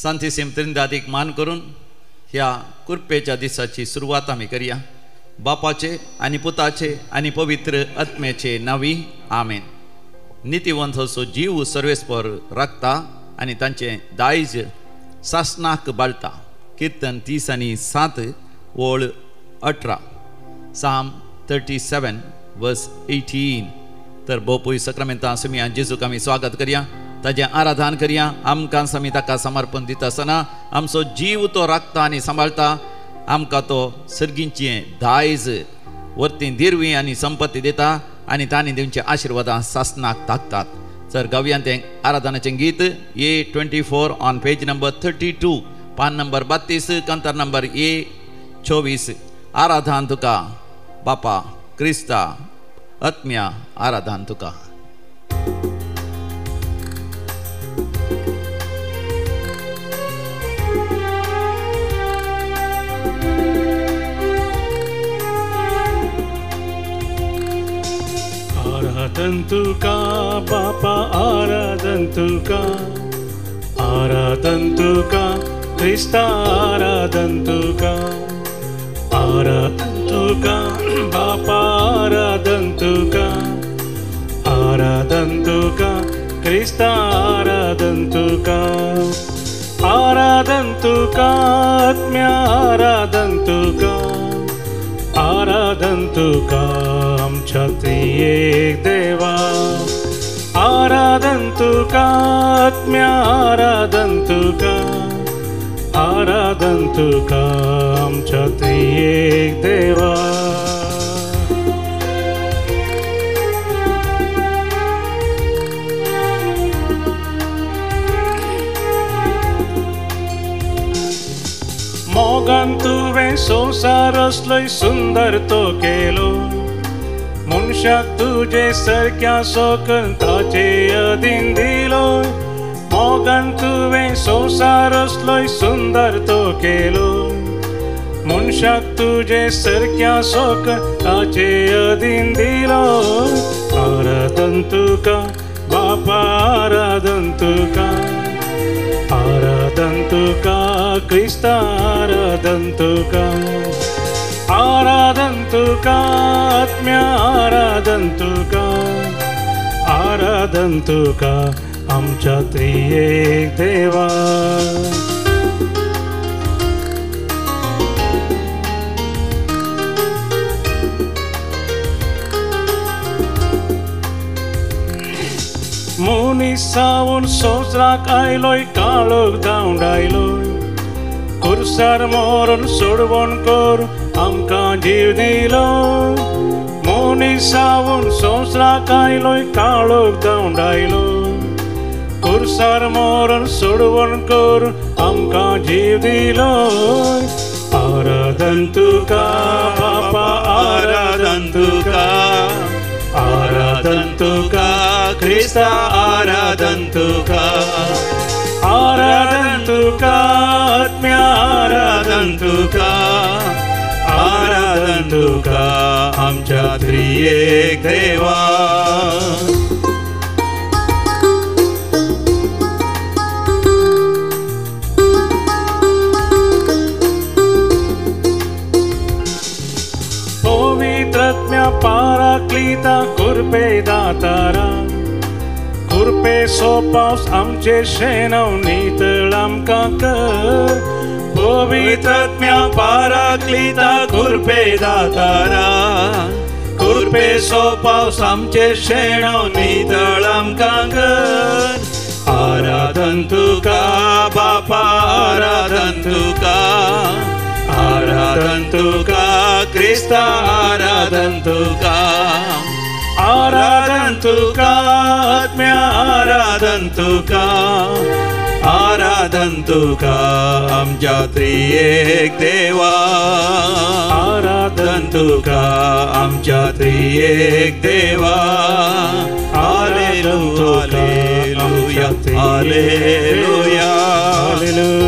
सांतीसेम त्रिंदादीक मान करून ह्या कृपेच्या दिसाची सुरवात आमी करूया. बापाचे आनी पुताचे आनी पवित्र आत्म्याचे नावी आमेन. नितीवंत असो जीव सर्वेस्पर राखता आनी तांचे दायज सासनाक बाळटा. कीर्तन 30 आनी 7 ओळ 18. साम 37 वर्स 18. तर बोपूय सक्रामेंतां सुमिया जेजूक आमी स्वागत करया, ताजें आराधन करया. आमकां आमी ताका समर्पण दिता आसतना आमचो जीव तो राखता आनी सांबाळटा. आमकां तो सर्गींचें दायज वर्ती दिरवी आनी संपत्ती दिता आनी तांणी दिवचे आशिर्वादां सासनाक धाकतात. तर गावयान तें आराधनाचें गीत A24 ऑन पेज नंबर 32, पान नंबर 32, कंतर नंबर A24. आराधन तुका बापा क्रिस्ता, आत्म्या आराधन तुका. आराधन तुका बापा, आराधन तुका, आराधन तुका क्रिस्ता, आराधन तुका, आराधन तुका बापा, आराधन तुका, आराधन तुका क्रिस्ता, आराधन तुका, आराधन तुका आत्म्या, आराधन तुका, आराधन तुका आमच्या त्रिएक देवा, आराधन तुका आत्म्या, आराधन तुका, आराधन तुका आमच्या त्रिएक देवा. मोगान तुवें संवसार असलोय सुंदर तो केलो, मनशाक तुजे सारक्या सोकन ताचे अधीन दिलो. मोगान तुवें संवसार असलोय सुंदर तो केलो, मनशाक तुजे सारक्या सोकन ताचे अधीन दिलो. आराधन तुका बापा, आराधन तुका, आराधन तुका क्रिस्ता, आराधन तुका, आराधन तुका आत्म्या, आराधन तुका, आराधन तुका आमच्या त्रिएक देवा. मुनिसावून संवसाराक आयलोय, काळोख धांवडायलोय, खुर्सार मोरून सोडवण करून आमकां जीव दिलो. मुनिसावून संवसाराक आयलोय, काळोख धांवडायलो, खुर्सार मोरून सोडवण करून आमकां जीव दिलो. आराधन तुका बापा, आराधन तुका, आराधन तुका क्रिस्ता, आराधन तुका, आराधन तुका आत्म्या, आराधन तुका, आराधन तुका आमच्या त्रिएक देवा. पवित्रात्म्या पाराक्लिता, कुरपे दातारा, कुरपे सोपावस आमचे शेणव नितळ आमकां कर. पवित्रात्म्या पाराक्लिता, कुरपे दातारा, कुरपे सोपावस आमचे शेणव नितळ आमकां कर. आराधन तुका बापा, आराधन तुका, आराधन तुका क्रिस्ता, आराधन तुका, आराधन तुका आत्म्या, आराधन तुका, आराधन तुका आमच्या त्रिएक देवा. आराधन तुका आमच्या त्रिएक देवा. Hallelujah, hallelujah, hallelujah,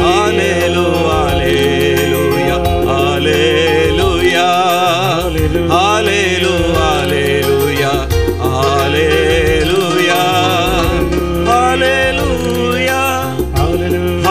hallelujah, hallelujah, hallelujah, hallelujah, hallelujah, hallelujah,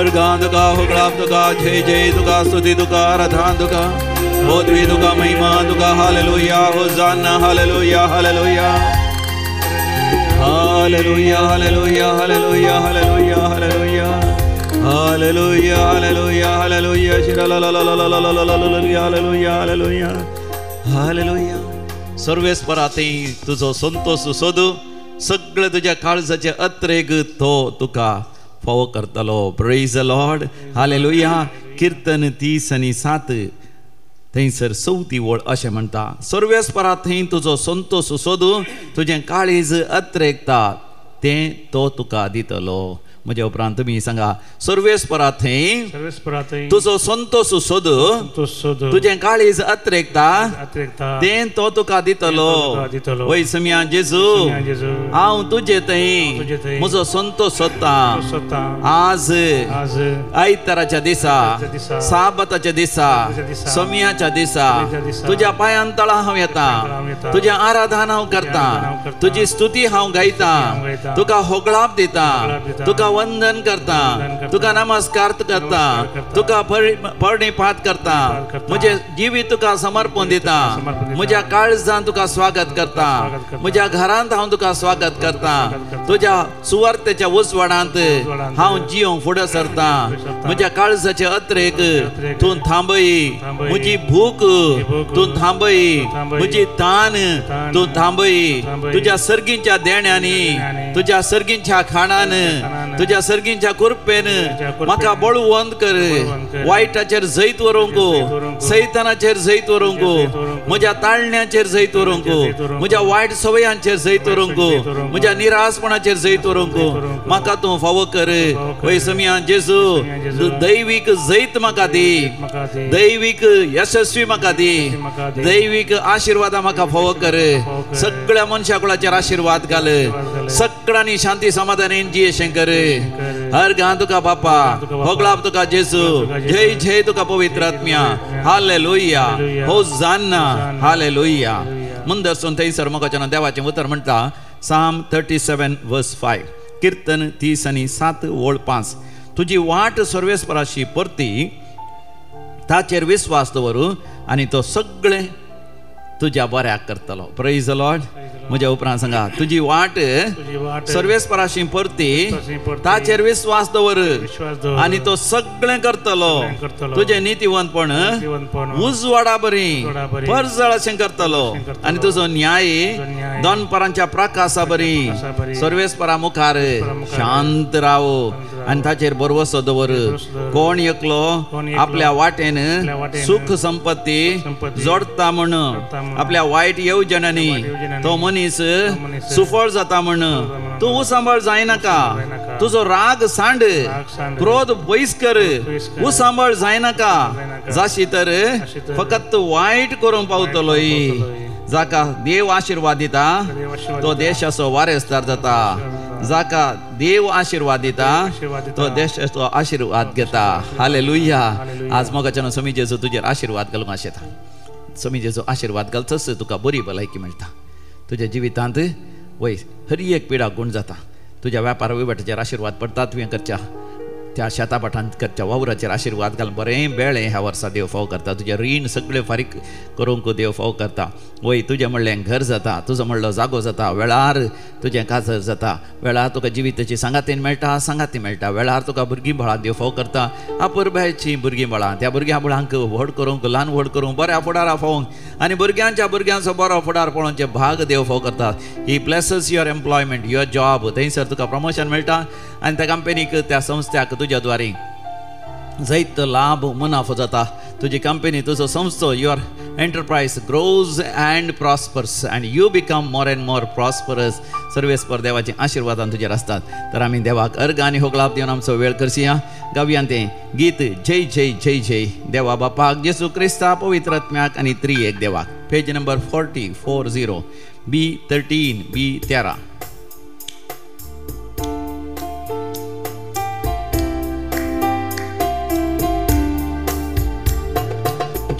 organ तुका होगळाप तुका जय जय तुका स्तुती तुका आराधना तुका पदवी तुका महिमा तुका हालेलुया होसाना हालेलुया hallelujah hallelujah hallelujah hallelujah hallelujah hallelujah hallelujah hallelujah hallelujah hallelujah hallelujah हालेलुया सर्वेस्परा ते तुझो संतोष सोदू सगळे तुझ्या काळजाचे अत्रेग तो तुका फावो करतलो प्रेज द लॉर्ड हालेलुया कीर्तन 30 आणि 7 थंयसर 4थी वळ अशें म्हणटा सर्वेस्परा थंय तुजो संतोष सोदू तुजें काळीज अत्रेगता तें तो तुका दितलो म्हज्या उपरांत तुमी सांगा सर्वेस्परा थंय तुजो संतोष सोदू तुजें काळीज अत्रेगता तें तो तुका दितलो वय समिया जेजू हांव तुजे थंय म्हजो संतोष सोदता आज आयताराच्या दिसा साबताच्या दिसा समियाच्या दिसा तुज्या पांयां तळा हांव येता तुज्या आराधना हांव करता तुजी स्तुती हांव गायता तुका होगळाप दिता तुका वंदन करता तुका नमस्कार करता तुका प्रणिपात करता म्हजे जिवीत तुका समर्पण दिता म्हज्या काळजांत तुका स्वागत करता म्हज्या घरांत हांव तुका स्वागत करता तुज्या सुवार्तेच्या उजवाडांत हांव जियोंक फुडें सरता म्हज्या काळजाचे अत्रेक तूं थांबय म्हजी भूक तूं थांबय म्हजी तान तूं थांबय तुज्या सर्गींच्या देण्यांनी तुज्या सर्गींच्या खाणान तुज्या सर्गींच्या कुरपेन म्हाका बळवंत कर वायटाचेर जैत व्हरूंक सैतानाचेर जैत व्हरूंक म्हज्या ताळण्याचेर जैत व्हरूंक म्हज्या वायट सवयांचेर जैत व्हरूंक म्हज्या निरासपणाचेर जैत व्हरूंक म्हाका तूं फावो कर वय समिया जेजू दैवीक जैत म्हाका दी दैवीक यशस्वी म्हाका दी दैवीक आशिर्वादा म्हाका फावो कर सगळ्या मनशा कुळाचेर आशिर्वाद घाल सगळ्यांनी शांती समाधान जियेशें कर हर गा तुका बापा होगळाप तुका जेजू जय जय तुका पवित्र आत्म्या हालेलुया होसाना हालेलुया ಮುಂದರ್ಸೊನ್ ಥೈಸರ್ ಮಗಚನ ದೇವಾचे उतर म्हणटा साम 37 वर्स 5 कीर्तन 30 आणि 7 ओळ 5 तुजी वाट सर्वेस्पराशी परती ताचेर विश्वास दवरू आणि तो सगळे तुज्या बऱ्याक करतलो प्रेज द लॉर्ड म्हज्या उपरांत सांगा तुजी वाट सर्वेस्पराशी परती ताचेर विश्वास दवर आणि तो सगळे करतलो तुझे नीतिवंतपण उजवाडा बरी परजळ अशें करतलो आणि तुजो न्याय दोनपरांच्या प्रकाशा बरी सर्वेस्परा मुखार शांत राव आणि ताचेर भरवसो दवर कोण एकलो आपल्या वाटेन सुख संपत्ती जोडता म्हण आपल्या वायट येवजण्यांनी तो मनीस सुफळ जाता म्हण तूं सांबाळ जायनाका तुजो राग सांड क्रोध पयस कर सांबाळ जायनाका जाशी तर फकत वायट करूंक पावतलो जाका देव आशीर्वाद दिता तो देशाचो वारेसदार जाता जाका देव आशीर्वाद दिता तो देशाचो आशीर्वाद घेता हालेलुया आज मोगाच्यान समी जेजू तुजेर आशीर्वाद घालूंक आशेता समी जेजू आशीर्वाद घालतस तुका बरी भलायकी मेळटा तुज्या जिवितांत वय हर एक पिडा गुण जाता तुज्या व्यापार वहिवाटाचेर आशीर्वाद पडटा तुवें करच्या त्या शेतापाठांत करच्या वावराचेर आशीर्वाद घाल बरें बेळें ह्या वर्सा देव फाव करता तुजें रीण सगळें फारीक करूंक देव फाव करता वय तुजें म्हणलें घर जाता तुजो म्हणलो जागो जाता वेळार तुजें काजर जाता वेळार तुका जिविताची सांगातीन मेळटा वेळार तुका भुरगीं बाळां देव फाव करता अपुरबायचीं भुरगीं बाळां त्या भुरग्यां बाळांक व्हड करूंक ल्हान व्हड करूंक बऱ्या फुडारा फावोंक आनी भुरग्यांचो बरो फुडार पळोवचे भाग देव फाव करता ही blesses your employment your job थंयसर तुका प्रमोशन मेळटा आनी त्या कंपनीक त्या संस्थ्याक तुज्या द्वारे जायतो लाभ मुनाफो जाता तुजी कंपनी तुजो संस्थो your enterprise grows and prospers and you become more and more prosperous सर्वेस्पर देवाचे आशीर्वादान तुजेर असतात तर आमी देवाक अर्घ आनी होगलाप दिवन आमचो वेळ करसिया गावयान तें गीत जय जय जय जय देवा बापाक जेसू क्रिस्ता पवित्र आत्म्याक आनी त्रिएक देवाक पेज नंबर 40 B13 B13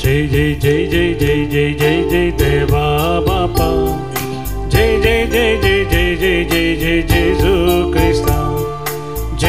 जय जय जय जय जय जय जय जय देवा बापा जय जय जय जय जय जय जय जय जेजू क्रिस्ता जय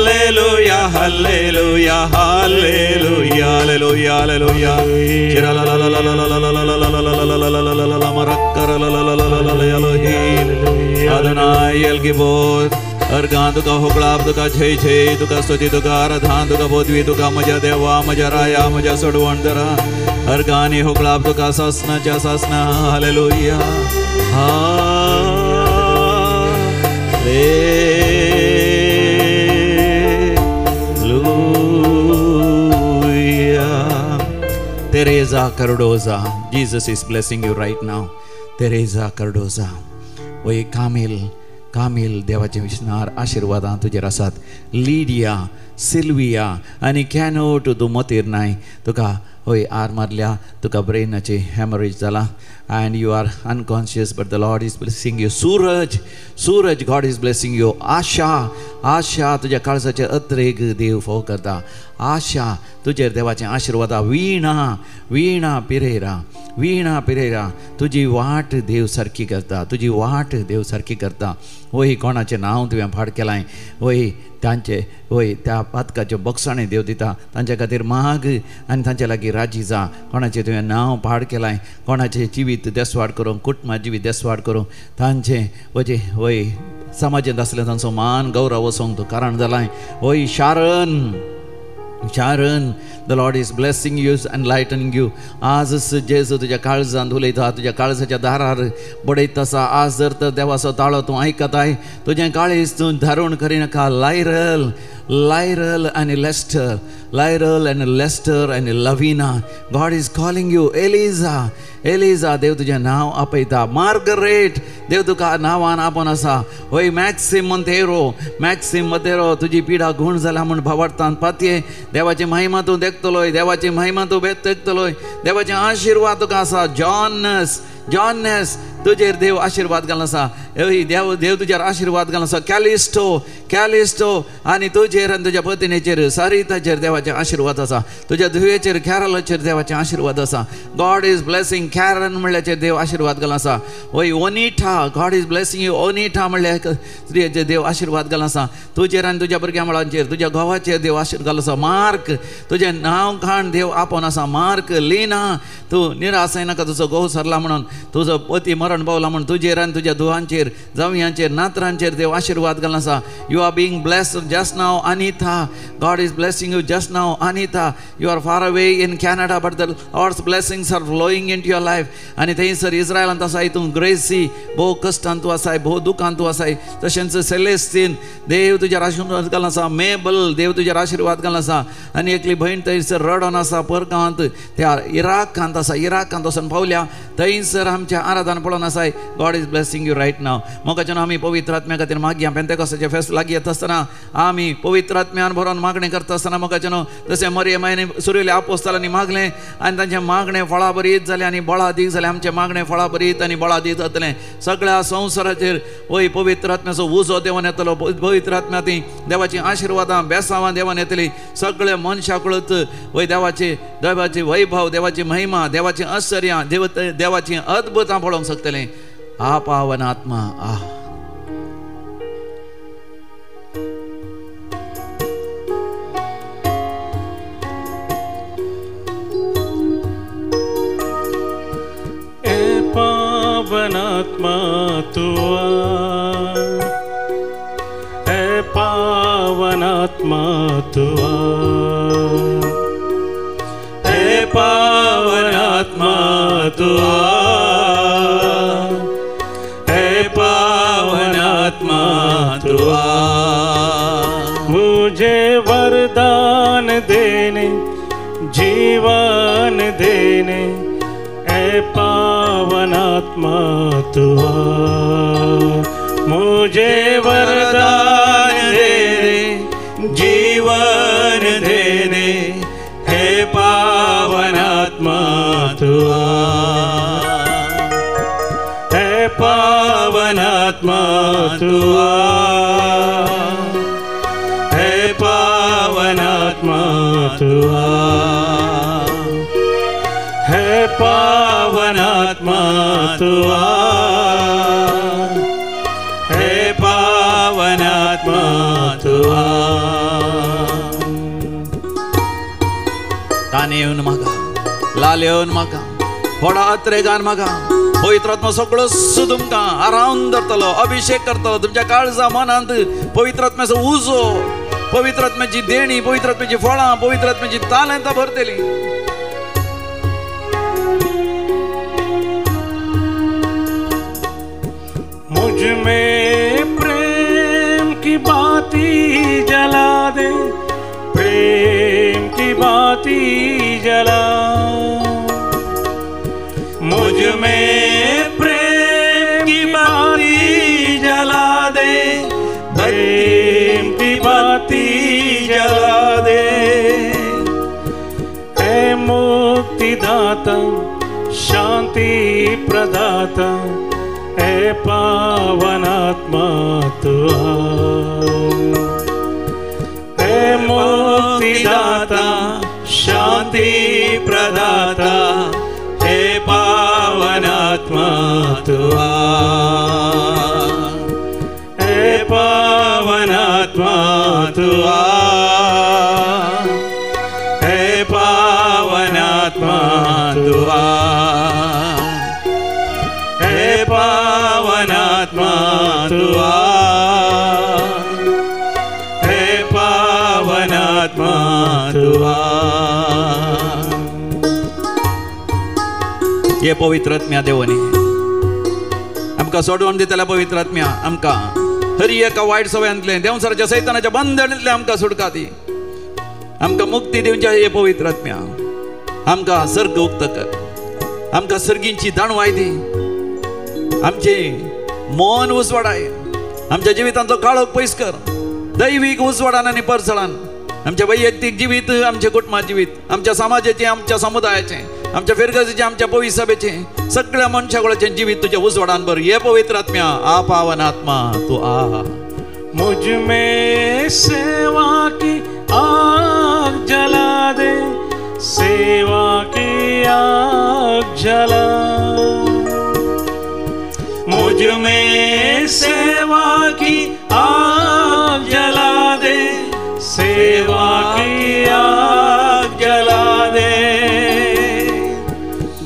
Hallelujah, hallelujah, hallelujah, hallelujah, hallelujah. Chira la la la la la la la la la la la la la la la la marakkara la la la la la la Elohim. Adonai El Gibor. Organ तुका होकळाप तुका जय जय तुका स्तुती तुका आराधना तुका बोधवी तुका म्हज्या देवा म्हज्या राया म्हज्या सोडवणदरा अर्गानी होकळाप तुका सासनाच्या सासना हालेलुया हालेलुया Teresa Cardoza, Jesus is blessing you right now. Teresa Cardoza, ओय कामिल देवाचे विश्नार आशीर्वादां तुजेर आसात. लिडिया सिल्विया आनी कॅनोट तूं मतीर नाय तुका होय आर मारल्या तुका ब्रेनाचे हॅमरेज जाला and you are unconscious but the Lord is blessing you. Suraj God is blessing you. आशा तुज्या काळजाचे अत्रेक देव फोव करता. आशा तुजेर देवाचें आशिर्वादा. वीणा पिरेरा तुजी वाट देव सारकी करता. तुजी वाट देव सारकी करता. वय कोणाचें नांव तुवें फाड केलां वय तांचे वय त्या पातकाचे बॉक्साणें देव दिता. तांच्या खातीर माग आनी तांचे लागीं राजी जा. कोणाचें तुवें नांव पाड केलां कोणाचें जिवीत देसवाड करूं कुटुंबा जिवीत देसवाड करूं तांचें वजे वय समाजांत आसलें तांचो मान गौरव वसोंक तूं कारण जालां. वय Sharon, the Lord is blessing you and lightening you. आज जेजू तुज्या काळजांत उलयता तुज्या काळजाच्या दारार बडयता आसा. आज जर तर देवाचो ताळो तूं आयकताय तुजें काळीज तूं धारून करिनाका. Lyrel and Lester and Lavina. God is calling you. Eliza देव तुझे नाव आपयता. मार्गरेट देव तुका नांवान आपोवन आसा. वय मॅक्सिम मतेरो तुजी पिडा गुण जाला म्हूण भावार्थान पातये. देवाची महिमा तूं देखतलोय. देवाची महिमा तूं देखतलोय. देवाचे आशिर्वाद तुका आसा. जॉननेस तुजेर देव आशिर्वाद घालून आसा. देव तुजेर आशिर्वाद घालून आसा. कॅलिस्टो आनी तुजेर आनी तुज्या पत्नीचेर सारिताचेर देवाचे आशिर्वाद आसा. तुज्या धुवेचेर कॅरलाचेर देवाचे आशिर्वाद आसा. गॉड इज ब्लेसिंग कॅरन म्हणल्याचेर देव आशिर्वाद घालून आसा. वय ओनिठा गॉड इज ब्लेसिंग यू. ओनिठा म्हणल्या स्त्रियेचेर देव आशिर्वाद घालून आसा. तुजेर आनी तुज्या भुरग्या मुळांचेर तुज्या घोवाचेर देव आशिर्वाद घालून आसा. मार्क तुजें नांव खाण देव आपोवन आसा. मार्क लिना तूं निराश नाका तुजो घोव सरला म्हणून तुजो पती मरण पावला म्हणून तुजेर आनी तुज्या धुवांचेर जावयांचेर नातरांचेर देव आशिर्वाद घालून आसा. You are being blessed just now Anita. God is blessing you just now Anita. You are far away in Canada but the Lord's blessings are flowing into your life. आनी थंयसर इस्रायलांत आसाय तूं ग्रेसी भोव कश्टांत तूं आसाय भोव दुखांत तूं आसाय. तशेंच सेलेस्तीन देव तुज्यार आशिर्वाद घालून आसा. मेबल देव तुज्यार आशिर्वाद घालून आसा. आनी एकली भयण थंयसर रडोन आसा परगांवांत त्या इराकांत आसा. इराकांत वचून पावल्या थंयसर आमच्या आराधना पळोवन आसाय. God is blessing you right now. मोगाच्यान आमी पवित्र आत्म्या खातीर मागया. पेंतेकोस्ताचे फेस्त लागीं येता आसतना आमी पवित्र आत्म्यान भरोवन मागणें करता आसतना मोगाच्यान जशें मरियमायेन सुरयल्या आपोस्तालांनी मागलें आनी तांचें मागणें फळां बरीत जालें आनी बळां दीक जालें. आमचें मागणें फळां बरीत आनी बळां दीत जातलें. सगळ्या संवसाराचेर वय पवित्र आत्म्याचो उजो देवान येतलो. पवित्र आत्म्या ती देवाची आशिर्वादां बेसांवां देवान येतली. सगळे मनशां कळत वय देवाची वैभव देवाची महिमा देवाची आश्चर्यां देवाची अद्भुतां पळोवंक शकतलें. आ पावन आत्मा आ पावनात्मा तू है पावनात्मा तू है पावनात्मा तू है पावनात्मा तू मुझे वरदान देने जीवन देने है पावनात्मा तू मुझे वरदान देने जीवन देने है पावनात्मा तू है पावनात्मा तू है पावनात्मा तू है पावनात्मा तू है पावनात्मा तू पाणी येऊन मागा, लाल येऊन मागा, व्हडा अत्रेगान मागा. पवित्र आत्मा सगळं तुमकां आराम धरतलो, अभिषेक करतलो. तुमच्या काळजा मनांत पवित्र आत्म्याचो उजो, पवित्र आत्म्याची देणी, पवित्र आत्म्याची फळां, पवित्र आत्म्याची तालंतां भरतली. मुझ में प्रेम की बाती जला दे, प्रेम की बाती जला. मुझ में प्रेम की बाती जला दे, प्रेम की बाती जला दे. ऐ मुक्तिदाता, शांति प्रदाता, ऐ पावनात्मा तू आ. ऐ मुक्तिदाता, शांति प्रदाता, हे पावनात्मा तू आ. हे पावनात्मा तू आ. हे पावनात्मा तू आ. हे पावनात्मा तू आ. हे पावनात्मा तू आ. ये पवित्र आत्म्या देवानी आमकां सोडवून दितल्या पवित्र आत्म्या आमकां हरी एका वायट सवयांतले देवसराच्या सैतानाच्या बंधनांतले आमकां सुटका दी. आमकां मुक्ती दिवच्या हे पवित्र आत्म्या आमकां सर्ग उक्त कर. आमकां सर्गींची जाणवाय दी. आमचे मन उसवाडाय. आमच्या जिवितांतलो काळोख पयस कर. दैवीक उसवाडान आनी परसळान आमचे वैयक्तीक जिवीत, आमचे कुटुंबाचे जिवीत, आमच्या समाजाचे, आमच्या समुदायाचे, आमच्या फेरगतीचे, आमच्या पवित्र सभेचे सगळ्या मनशाकुळाचे जिवीत तुझ्या उसवाडान भर. ये पवित्र आत्म्या आ पावनात्मा तू आ. मुझ में सेवा की आग जला दे, सेवा की आग जला. मुझ में सेवा की आग जला दे, सेवा की आग जला दे.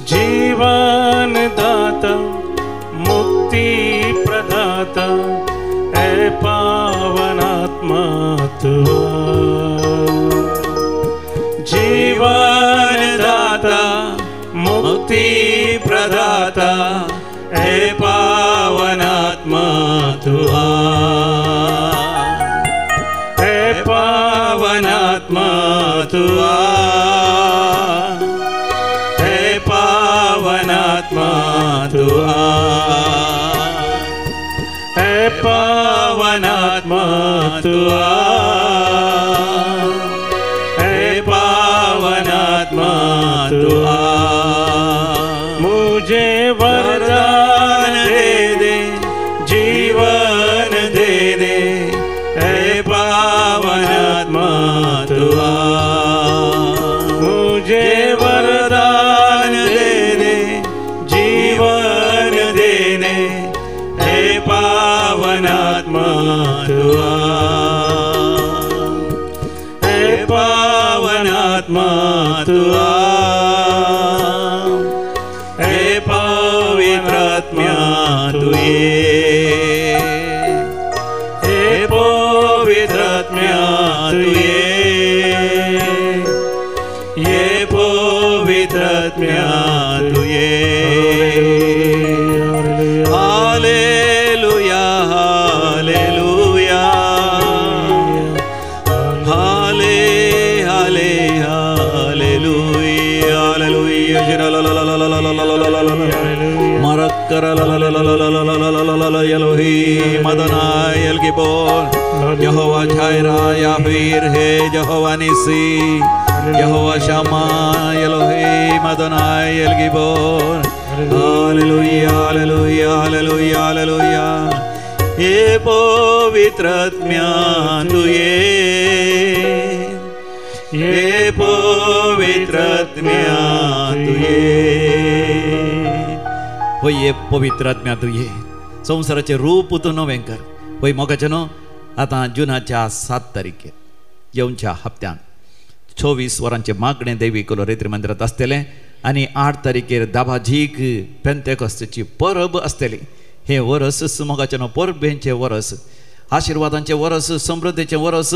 जीवन दाता, मुक्ति प्रदाता, ऐ पावनात्मा तू आ. जीवन दाता, मुक्ति प्रदाता, हे पावनात्मा तू आ. हे पावनात्मा तू आ. हे पावनात्मा तू आ. हे पावनात्मा तू आ. हे पावनात्मा तू आ. मुझे वरदान दे दे, जीवन दे दे, हे पावनात्मा तू आ. मुझे वरदान दे दे, जीवन दे दे, हे पावनात्मा तू आ. हे पावनात्मा तू आ. हे पवित्र आत्म्या तू ये. हे पवित्र आत्म्या तू ये. ये पवित्र आत्म्या तू ये. हालेलुया, हालेलुया, हाले हाले हालेलुया, हालेलुया. मरक्कर Elohim Adonai El Gibor, Jehovah Jireh याहीर है, Jehovah Nissi, Jehovah Shammah, Elohim Adonai El Gibor. Hallelujah, hallelujah, hallelujah, hallelujah. ये पवित्र आत्म्या तू ये पवित्र आत्म्या तू ये. होय ये पवित्र आत्म्या तू ये. संवसाराचे रूप तू नवें कर. होय मोगाचे न्हू आतां जुनाच्या 7 तारीखेर येवच्या हप्त्यान 24 वरांचे मागणे देवी कोलोरेत्री मंदिरात आसतलें आनी 8 तारीखेर दाबाजीक पेंतेकोस्तेची परब आसतली. हे वर्स मोगाचें परबेंचें वर्स, आशिर्वादांचें वर्स, समृद्धीचें वर्स,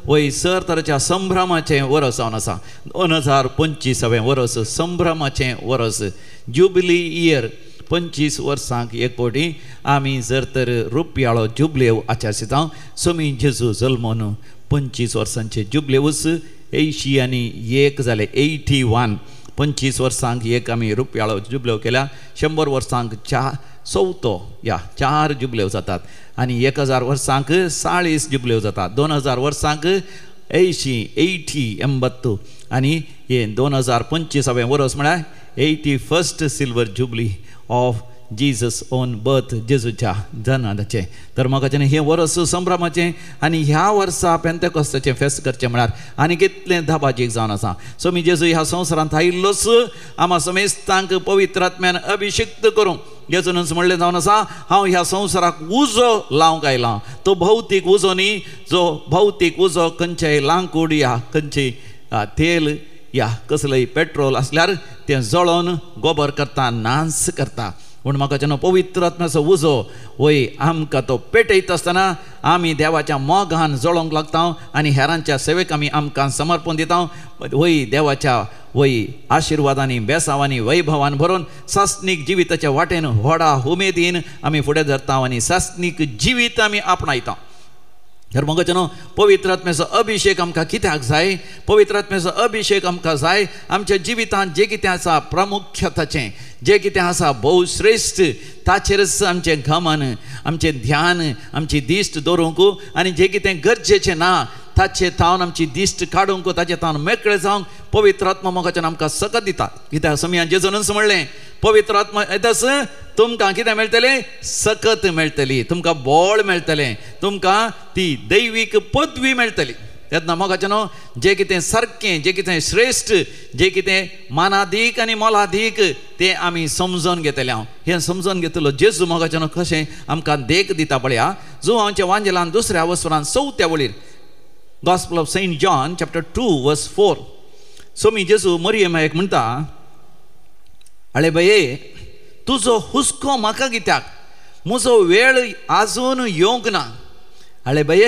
वय सर तरेच्या संभ्रमाचें वर्स जावन आसा. 2025वें वर्स संभ्रमाचें वर्स, जुबिली इयर. 25 वर्सांक एक फावटी आमी जर तर रुपयाळो जुबलेव आचारसिता सोमी जेजू जल्मोन 25 वर्सांचे जुबलेवूस 81 जाले 81. 25 वर्सांक एक आमी रुपयाळो जुबलेव केल्या. 100 वर्सांक 4 जुबलेव जातात आनी 1000 वर्सांक 40 जुबलेव जातात. 2000 वर्सांक 80 आनी हे 2025वें वर्स म्हळ्यार 81st silver jubilee of Jesus own birth, जेजूच्या जन्माचें. तर म्हाका हें वर्स संभ्रमाचें आनी ह्या वर्सा पेंतेकोस्ताचें फेस्त करचें म्हळ्यार आनी कितलें दाबाजीक जावन आसा. सोमी जेजू ह्या संवसारांत आयिल्लोच आमा समेस्तांक पवित्र आत्म्यान अभिषिक्त करूंक. जेजूनच म्हणलें जावन आसा, हांव ह्या संवसाराक उजो लावंक आयलां. तो भौतीक उजो न्ही, जो भौतीक उजो खंयचेय लांकूड या खंयचेय तेल या कसलंय पेट्रोल आसल्यार तें जळोवन गोबर करता, नास करता. पूण म्हाका जेन्ना पवित्र आत्म्याचो उजो वय आमकां तो पेटयता आसतना आमी देवाच्या मोगान जळोवंक लागता आनी हेरांच्या सेवेक आमी आमकां समर्पण दिता. वय देवाच्या वय आशिर्वादांनी बेसांवांनी वैभवान भरून सासनीक जिविताच्या वाटेन व्हडा उमेदीन आमी फुडें धरता आनी सासनीक जिवीत आमी आपणायता. तर म्हाका पवित्र आत्म्याचो अभिशेक आमकां कित्याक जाय? पवित्र आत्म्याचो अभिशेक आमकां जाय आमच्या जिवितांत जें कितें आसा प्रामुख्यताचें, जें कितें आसा भोव श्रेश्ठ, ताचेरच आमचें गमन, आमचें ध्यान, आमची दिश्ट दवरूंक आनी जें कितें गरजेचें ना ताचे तावन आमची दिश्ट काडूंक, ताचे तावन मेकळे जावंक पवित्र आत्मा मोगाच्यान आमकां सकत दिता. कित्याक समियान जेजूनच म्हणलें, पवित्र आत्मा येताच तुमकां कितें मेळटलें? सकत मेळटली, तुमकां बळ मेळटलें, तुमकां ती दैवीक पदवी मेळटली. तेन्ना मोगाचें जें कितें सारकें, जें कितें श्रेश्ठ, जें कितें मानादीक आनी मोलादीक तें आमी समजून घेतलें. हांव हें समजून घेतलो जेजू मोगाचें कशें आमकां देख दिता पळया. जो आमच्या वांजेलान 2ऱ्या वस्त्रान 4थ्या वळीर Gospel of St. John chapter 2 verse 4. Somi जेजू मरियमायेक म्हणटा, आळे बाये तुजो हुस्को म्हाका कित्याक? म्हजो वेळ आजून येवंक ना. आळे बाये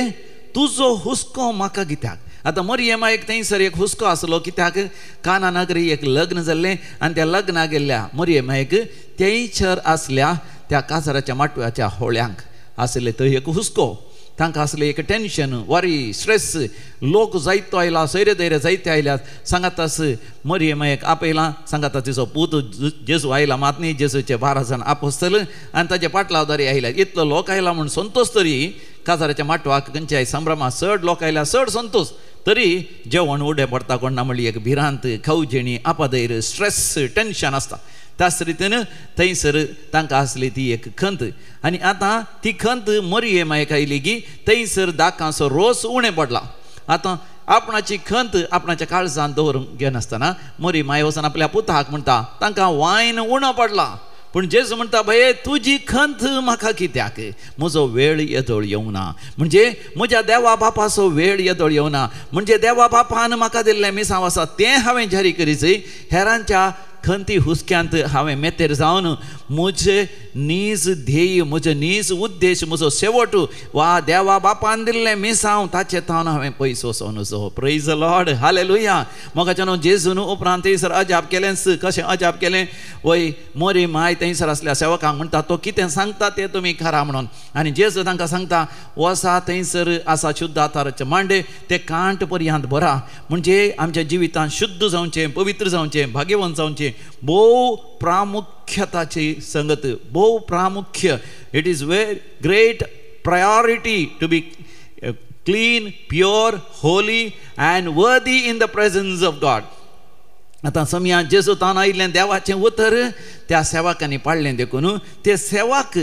तुजो हुस्को म्हाका कित्याक? आतां मरियमायेक थंयसर एक हुस्को आसलो. कित्याक? काना नगरी एक लग्न जाल्लें आनी त्या लग्नाक गेल्ल्या मरियमायेक थंयसर आसल्या त्या काजाराच्या माटव्याच्या होळ्यांक आसले थंय एक हुस्को. तांकां आसलें एक टेन्शन, वरी, स्ट्रेस. लोक जायतो आयला, सैरे दैरे जायते आयल्यात. सांगातास मरियमायेक आपयलां, सांगाता तिचो पूत जेजू आयला मात न्ही, जेजूचे 12 जाण आपोस्तल आनी ताचे पाटलावदारी आयल्यात. इतलो लोक आयला म्हूण संतोश तरी काजाराच्या माटवाक खंयच्याय संभ्रमा चड लोक आयल्या, चड संतोश. तरी जेवण उडें पडटा कोण ना म्हणली एक भिरांत, खावजेणी, आपादैर, स्ट्रेस, टेन्शन आसता. त्याच रितीन थंयसर तांकां आसली ती एक खंत. आनी आतां ती खंत मरियमायेक आयली की थंयसर दाकांचो रोस उणें पडला. आतां आपणाची खंत आपणाच्या काळजांत दवरूंक घेनासतना मरियमाय वचून आपल्या पुताक म्हणटा, तांकां वायन उणो पडला. पूण जेजू म्हणटा, भये तुजी खंत म्हाका कित्याक? म्हजो वेळ येदोळ येवं ना. म्हणजे म्हज्या देवा बापाचो वेळ येदोळ येवं ना. म्हणजे देवा बापान म्हाका दिल्लें मिसांव आसा तें हांवें जारी करीच. हेरांच्या खंती हुस्क्यांत हांवें मेतेर जावन म्हजें नीज ध्येय, म्हजो नीज उद्देश, म्हजो शेवट वा देवा बापान दिल्लें मिसांव ताचे तावन हांवें पयस वचोन वचो. Praise the lord, hallelujah. मोगाच्यान जेजून उपरांत थंयसर अजाप केलेंच. कशें अजाप केलें? वय मरियमाय थंयसर आसल्या सेवकांक म्हणटा, तो कितें सांगता तें तुमी खरा म्हणून. आनी जेजू तांकां सांगता, वसा थंयसर आसा शुद्ध आताराचे मांडे, ते कांट पर्यंत भरा. म्हणजे आमच्या जिवितांत शुद्ध जावचें, पवित्र जावचें, भाग्यवंत जावचें. भोव प्रामुख्यताची संगत, भोव प्रामुख्य. It is very great priority to be clean, pure, holy and worthy in the presence of God. आतां समया जेजू तावन आयिल्लें देवाचें उतर त्या सेवकांनी पाडलें देखून ते सेवक,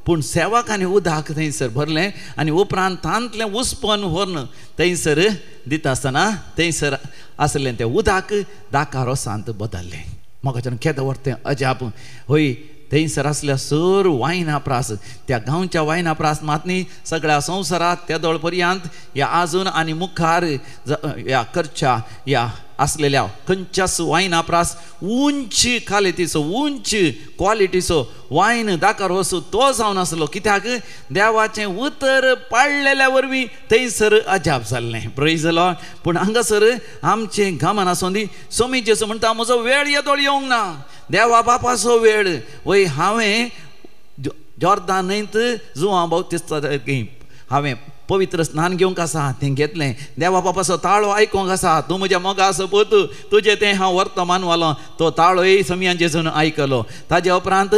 पूण सेवकांनी उदक थंयसर भरलें आनी उपरांत तांतलें उस्पन व्हरून थंयसर दिता आसतना थंयसर आसलें तें उदक दाका रोसांत बदल्लें. म्हाका केदां व्हरतें अजाप. होय थंयसर असल्या सर वायना प्रास त्या गांवच्या वायना प्रास मातनी सगळ्या संवसारात त्या दळ पर्यंत या आजून आनी मुखार या करच्या या असलेल्या खंयच्याच वायना प्रास उंच क्वालिटीचो उंच क्वॉलिटीचो वायन दाखर वस्तू तो जावन आसलो. कित्याक देवाचें उतर पाळलेल्या वरवीं थंयसर अजाप जाल्लें. Praise the Lord. पूण हांगासर आमचें गामान आसूं दी स्वामी जेजू म्हणटा म्हजो वेळ येदोळ येवंक ना. देवा बापाचो वेळ वय हांवें जॉर्दान न्हंयत जुवां बावतिस्ता हांवें पवित्र स्नान घेवंक आसा तें घेतलें. देवा बापाचो ताळो आयकोंक आसा. तूं म्हज्या मोगा सोबत तुजें तें हांव वर्तमान वालो तो ताळोय समियान जेजून आयकलो. ताजे उपरांत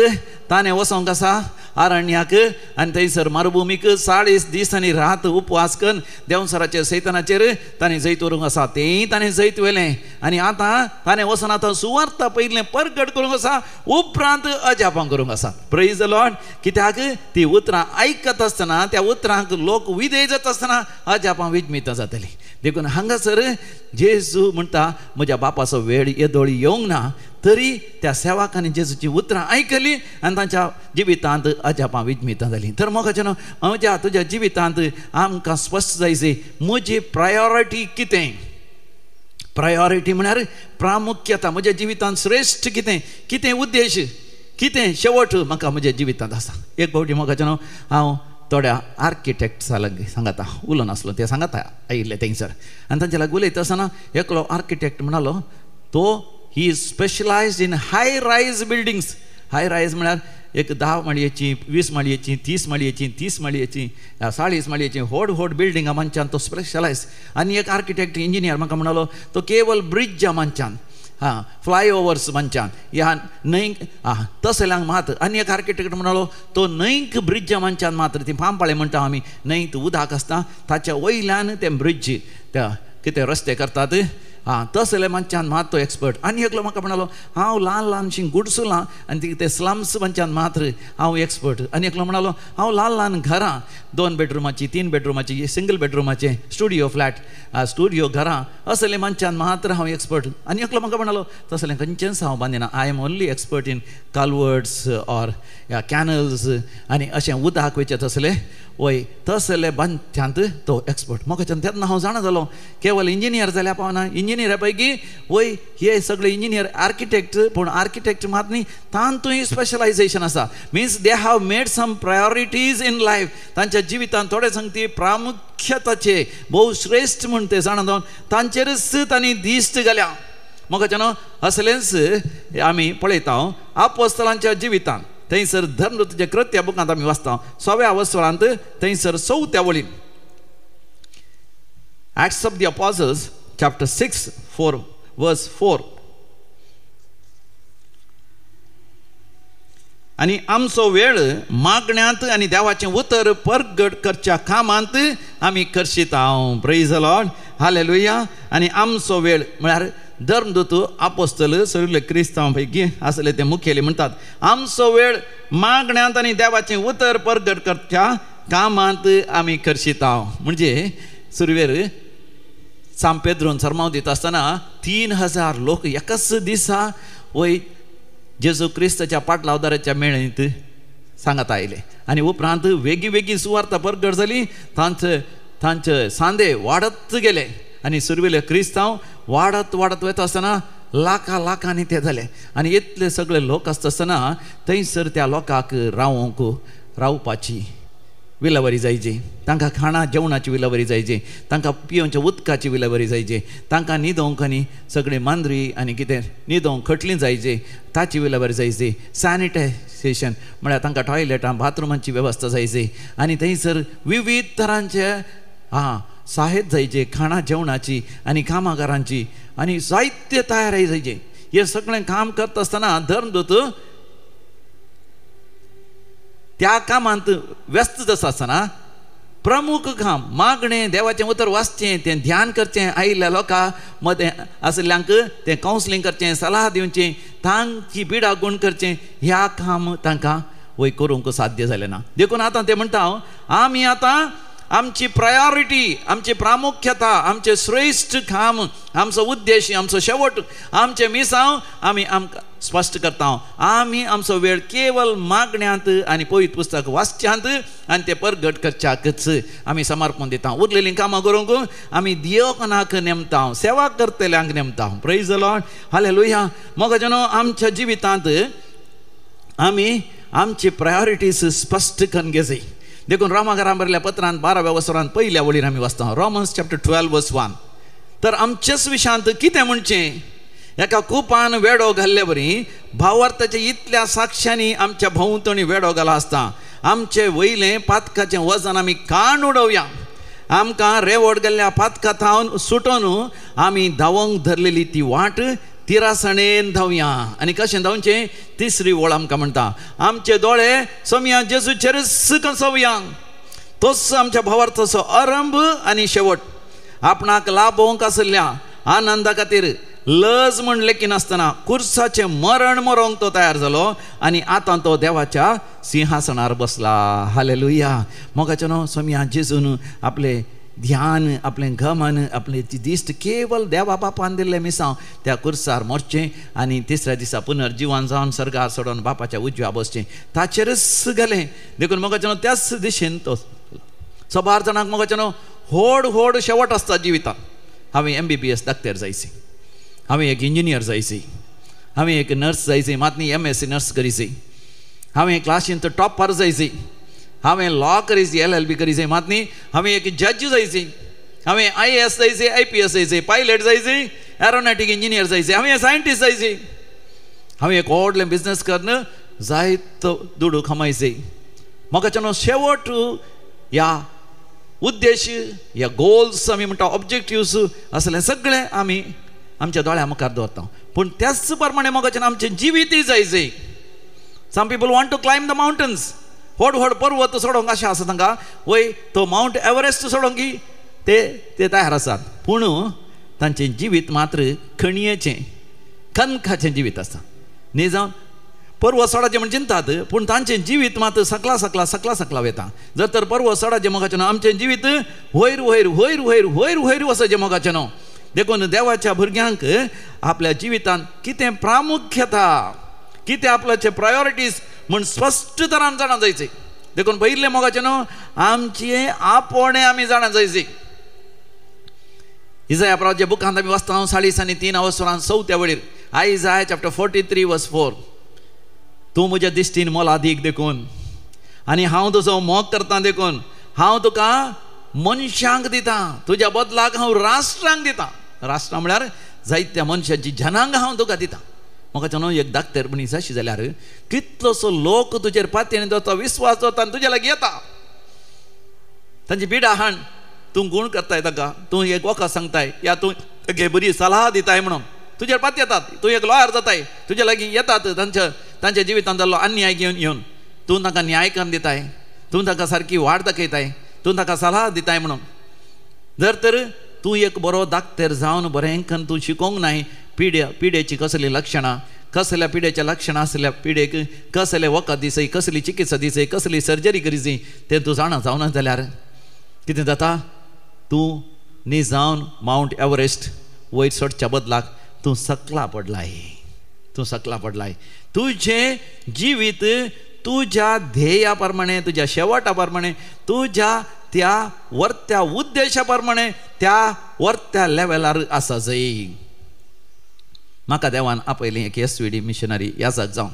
ताणें वसोंक आसा आरण्याक आनी थंयसर मरुभुमीक 40 दीस आनी रात उपवास करून देंवसराचेर सैतानाचेर ताणें जैत व्हरूंक आसा. तेंय ताणें जैत व्हेलें आनी आतां ताणें वचून आतां सुवार्थ पयलें परगट करूंक आसा उपरांत अजापां करूंक आसा. Praise the Lord. कित्याक ती उतरां आयकत आसतना त्या उतरांक लोक विधेय जाता आसतना अजापां विजमितां जातलीं. देखून हांगासर जेजू म्हणटा म्हज्या बापाचो वेळ येदोळ येवंक ना. तरी त्या सेवकांनी जेजूची उतरां आयकलीं आनी तांच्या जिवितांत अजापां विजमितां जालीं. तर मोगाचें म्हज्या तुज्या जिवितांत आमकां स्पश्ट जायचें म्हजी प्रायोरिटी कितें. प्रायोरिटी म्हळ्यार प्रामुख्यता. म्हज्या जिवितांत श्रेश्ठ कितें कितें उद्देश कितें शेवट म्हाका म्हज्या जिवितांत आसा. एक फावटी मोगाचें हांव थोड्या आर्किटेक्ट्सांक सांगता उलोवन आसलो ते सांगता आयिल्ले थंयसर आनी तांचे लागीं उलयता आसतना एकलो आर्किटेक्ट म्हणलो तो ही इज स्पेशलायज्ड इन हाय रायज बिल्डिंग्स. हाय रायज म्हळ्यार एक 10 माळयेची 20 माळयेची 30 माळयेची 30 माळयेची 40 माळयेची व्हड व्हड बिल्डिंगा मनशान तो स्पेशलायज. आनी एक आर्किटेक्ट इंजिनियर म्हाका म्हणलो तो केवल ब्रिज्जा मनशान फ्लायओवर्स मनशान ह्या न्हंयक तसल्यांक मात. आनी एक आर्किटेक्ट म्हणलो तो न्हंयक ब्रिज्जा मनशान मात्र ती पांपाळे म्हणटा आमी न्हंयत उदक आसता ताच्या वयल्यान ते ब्रिज त्या कितें रस्ते करतात तसले मनशान मात तो एक्सपर्ट. आनी एकलो म्हाका म्हणलो हांव ल्हान ल्हानशीं गुडसुलां आनी ते स्लम्स मनशान मात्र हांव एक्सपर्ट. आनी एकलो म्हणलो हांव ल्हान ल्हान घरां 2 बेडरुमाची 3 बेडरुमाची सिंगल बेडरुमाचे स्टुडियो फ्लॅट स्टुडियो घरां असले मनशान मात्र हांव एक्सपर्ट. आनी एकलो म्हाका म्हणलो तसलें खंयचेंच हांव बांदिना. I am only expert in culverts or canals आनी अशें उदक वयचें तसलें वय तसले बांदच्यांत तो एक्सपर्ट. म्हाका तेन्ना हांव जाणा जालो केवल इंजिनियर जाल्यार पावना. इंजिनियरा पैकी वय हे सगळे इंजिनियर आर्किटेक्ट पूण आर्किटेक्ट मात न्ही तांतूय स्पेशलायजेशन आसा. Means they have made some priorities in life. तांच्या जिवितांत थोडे सांगती प्रामुख्यताचे भोव श्रेश्ठ म्हण ते जाणा जावन तांचेरच तांणी दिश्ट घाल्या. म्हाका न्हू असलेंच आमी पळयता आपोस्तलांच्या जिवितांत थंयसर धर्मदूताच्या कृत्य बुकांत आमी वाचता 6व्या वस्त्रांत थंयसर 4थ्या वळीन Acts of the Apostles chapter 6 verse 4. आनी आमचो वेळ मागण्यांत आनी देवाचें उतर परगट करच्या कामांत आमी करशीत. हांव प्रेज द लॉर्ड हालेलुया. आनी आमचो वेळ म्हळ्यार धर्मदूत आपोस्तल सगळे क्रिस्तांवां पैकी आसले ते मुखेली म्हणटात आमचो वेळ मागण्यांत आनी देवाचें उतर परगट करच्या कामांत आमी करशीत. हांव म्हणजे सुरवेर सांत पेद्रोन सरमाव दिता आसतना 3000 लोक एकाच दिसा वय जेजू क्रिस्ताच्या पाटलावदाराच्या मेळींत सांगत आयले. आनी उपरांत वेगी वेगी सुवार्थ परगट जाली. तांचे सांदे वाडत गेले आनी सुरवेले क्रिस्तांव वाडत वता आसतना लाखांनी ते जाले. आनी इतले सगळे लोक आसता आसतना थंयसर त्या लोकांक रावपाची विलावरी जायची. तांकां खाणा जेवणाची विलावरी जायची. तांकां पिवच्या उदकाची विलावरी जायची. तांकां न्हिदोंक आनी सगळी मांद्री आनी कितें न्हिदोंक खटलीं जायची ताची विलावरी जायची. सॅनिटायझेशन म्हळ्यार तांकां टॉयलेटां बाथरुमांची वेवस्था जायची. आनी थंयसर विविध तरांचे साहेत जायचे खाणा जेवणाची आनी कामागारांची आनी जायते तयारी जायचे. हे सगळें काम करता आसतना धर्मदूत त्या कामांत व्यस्त आसा आसतना प्रमुख काम मागणें देवाचें उतर वाचचें तें ध्यान करचें आयिल्ल्या लोकां मदें आसल्यांक तें कावन्सिलींग करचें सलाह दिवचें तांची पिडा गूण करचें ह्या काम तांकां वय करूंक साध्य जालें ना. देखून आतां ते म्हणटा आमी आतां आमची प्रायोरिटी आमची प्रामुख्यता आमचें श्रेश्ठ काम आमचो उद्देश आमचो शेवट आमचें मिसांव आमी आमकां स्पश्ट करता हांव, आमी आमचो वेळ केवळ मागण्यांत आनी पवित्र पुस्तक वाचच्यांत आनी ते परगट करच्याकच आमी समर्पण दिता. उरलेलीं कामां करूंक आमी दियोकनाक नेमता, सेवा करतल्यांक नेमता. Praise the lord, hallelujah. मोगाचेनो आमच्या जिवितांत आमी आमची प्रायोरिटीज स्पश्ट करून घेवची. देखून रोमाकारांक बरयल्ल्या पत्रांत 12व्या वसरांत पहिल्या वळीर आमी वाचता रोमन्स चॅप्टर 12 वर्स 1. तर आमचेच विशांत कितें म्हणचें, एका कुपान वेडो घाल्ले बरी भावार्थाच्या इतल्या साक्षांनी आमच्या भोंवतणी वेडो घाला आसता. आमचे वयलें पातकाचें वजन आमी काण उडोवया. आमकां रेवड गेल्ल्या पातका थावन सुटोन आमी धांवोंक धरलेली ती वाट तिरासणेन धांवया. आनी कशें धांवचें, तिसरी ओळ आमकां म्हणटा, आमचे दोळे सोम्या जेजूचेर कसोवया. तोच आमच्या भावार्थाचो आरंभ आनी शेवट. आपणाक लाभोवंक आसल्या आनंदा खातीर लज म्हण लेखी नासतना कुर्साचें मरण मरोंक तो तयार जालो आनी आतां तो देवाच्या सिंहासनार बसला. हालेलुया. मोगाचेनो सोम्या जेजून आपले ध्यान, आपलें गमन, आपलें दिश्ट केवळ देवा बापान दिल्लें मिसांव त्या कुर्सार मोरचें आनी तिसऱ्या दिसा पुनर्जिवन जावन सर्गार सोडून बापाच्या उजव्या बसचें ताचेरच गेलें. देखून मोगाचेनो त्याच दिशेन तो सबार जाणांक मोगाचेनो व्हड व्हड शेवट आसता जिवितांत. हांवें MBBS डाक्टर जायची, हांवें एक इंजिनियर जायची, हांवें एक नर्स जायची, मातनी MSc नर्स करीची, हांवें क्लासींत टॉपर जायची, हांवें लॉ करीची, LLB करीची, मातनी हांवें एक जज जायची, हांवें IAS जायची, IPS जायची, पायलट जायची, एरोनॉटिक इंजिनियर जायची, हांवें सायंटिस्ट जायची, हांवें एक व्हडलें बिजनस करून जायतो दुडू कमायची. म्हाका शेवट ह्या उद्देश, ह्या गोल्स आमी म्हणटा ऑब्जेक्टिव्स असले सगळे आमी आमच्या दोळ्या मुखार दवरता. पूण त्याच प्रमाणे म्हाका आमचें जिवीतय जायचें. Some people want to climb the mountains. व्हड व्हड पर्वत सोडोंक अशें आसा तांकां, वय तो माउंट एव्हरेस्ट सोडोंक ते तयार आसात. पूण तांचें जिवीत मात्र खणयेचें कणकाचें जिवीत आसता. न्ही जावन पर्वत सोडाचें म्हण चिंतात, पूण तांचें जिवीत मात सकला सकला सकला सकला वता. जर तर पर्वत सोडाचें मोगाचें न्हू, आमचें जिवीत वयर वयर वयर वयर वयर वयर वचचें मोगाचें न्हू. देखून देवाच्या भुरग्यांक आपल्या जिवितांत कितें प्रामुख्यता, कितें आपल्याचे प्रायोरिटीज म्हण स्पश्ट तरान जाणा जायचें. देखून पयिल्लें मोगाचें न्हू, आमचें आपोणें आमी जाणा जायचें. इजाया प्रवाच्या बुकांत आमी वाचता 3:3 वसरांत 4थ्या वळीर. आयजाया चॅप्टर 43 वर्स 4. तूं म्हज्या दिश्टीन मोलादीक देखून आनी हांव तुजो मोग करतां देखून हांव तुका मनशांक दितां, तुज्या बदलाक हांव राष्ट्रांक दितां. राष्ट्रां म्हळ्यार जायत्या मनशांची जनांक हांव तुका दितां. म्हाका न्हू एक धाकटेर मनीस अशी जाल्यार कितलोसो लोक तुजेर पातयेन दवरता, विस्वास दवरता आनी तुज्या लागीं येता. तांची पिडा हाण तूं गूण करताय ताका, तूं एक वखद सांगताय, या तूं एक बरी सलाह दिताय म्हणून तुजेर पात येतात. तूं एक लॉयर जाताय, तुज्या लागीं येतात तांच्या जिवितांत जाल्लो अन्याय घेवन येवन तूं तांकां न्याय करून दिताय, तूं तांकां सारकी वाट दाखयताय, तूं तांकां सलाह दिताय म्हणून. जर तर तूं एक बरो धाकटेर जावन बरें करून तूं शिकोवंक नाय पिडेची कसली लक्षणां, कसल्या पिडेच्या लक्षणां आसल्या पिडेक कसले वखद दिसय, कसली चिकित्सा दिसय, कसली सर्जरी करीची तें तूं जाणा जावना जाल्यार कितें जाता, तूं न्ही जावन माउंट एव्हरेस्ट वयर सोडच्या बदलाक तूं सकला पडलाय. तूं सकला पडलाय. तुजें जिवीत तुज्या ध्येया प्रमाणे, तुज्या शेवटा प्रमाणे, तुज्या त्या वर्त्या उद्देशा प्रमाणे, त्या वर्त्या लेवलार आसा जाय. म्हाका देवान आपयलें एक SVD मिशनरी ह्या जाग जावन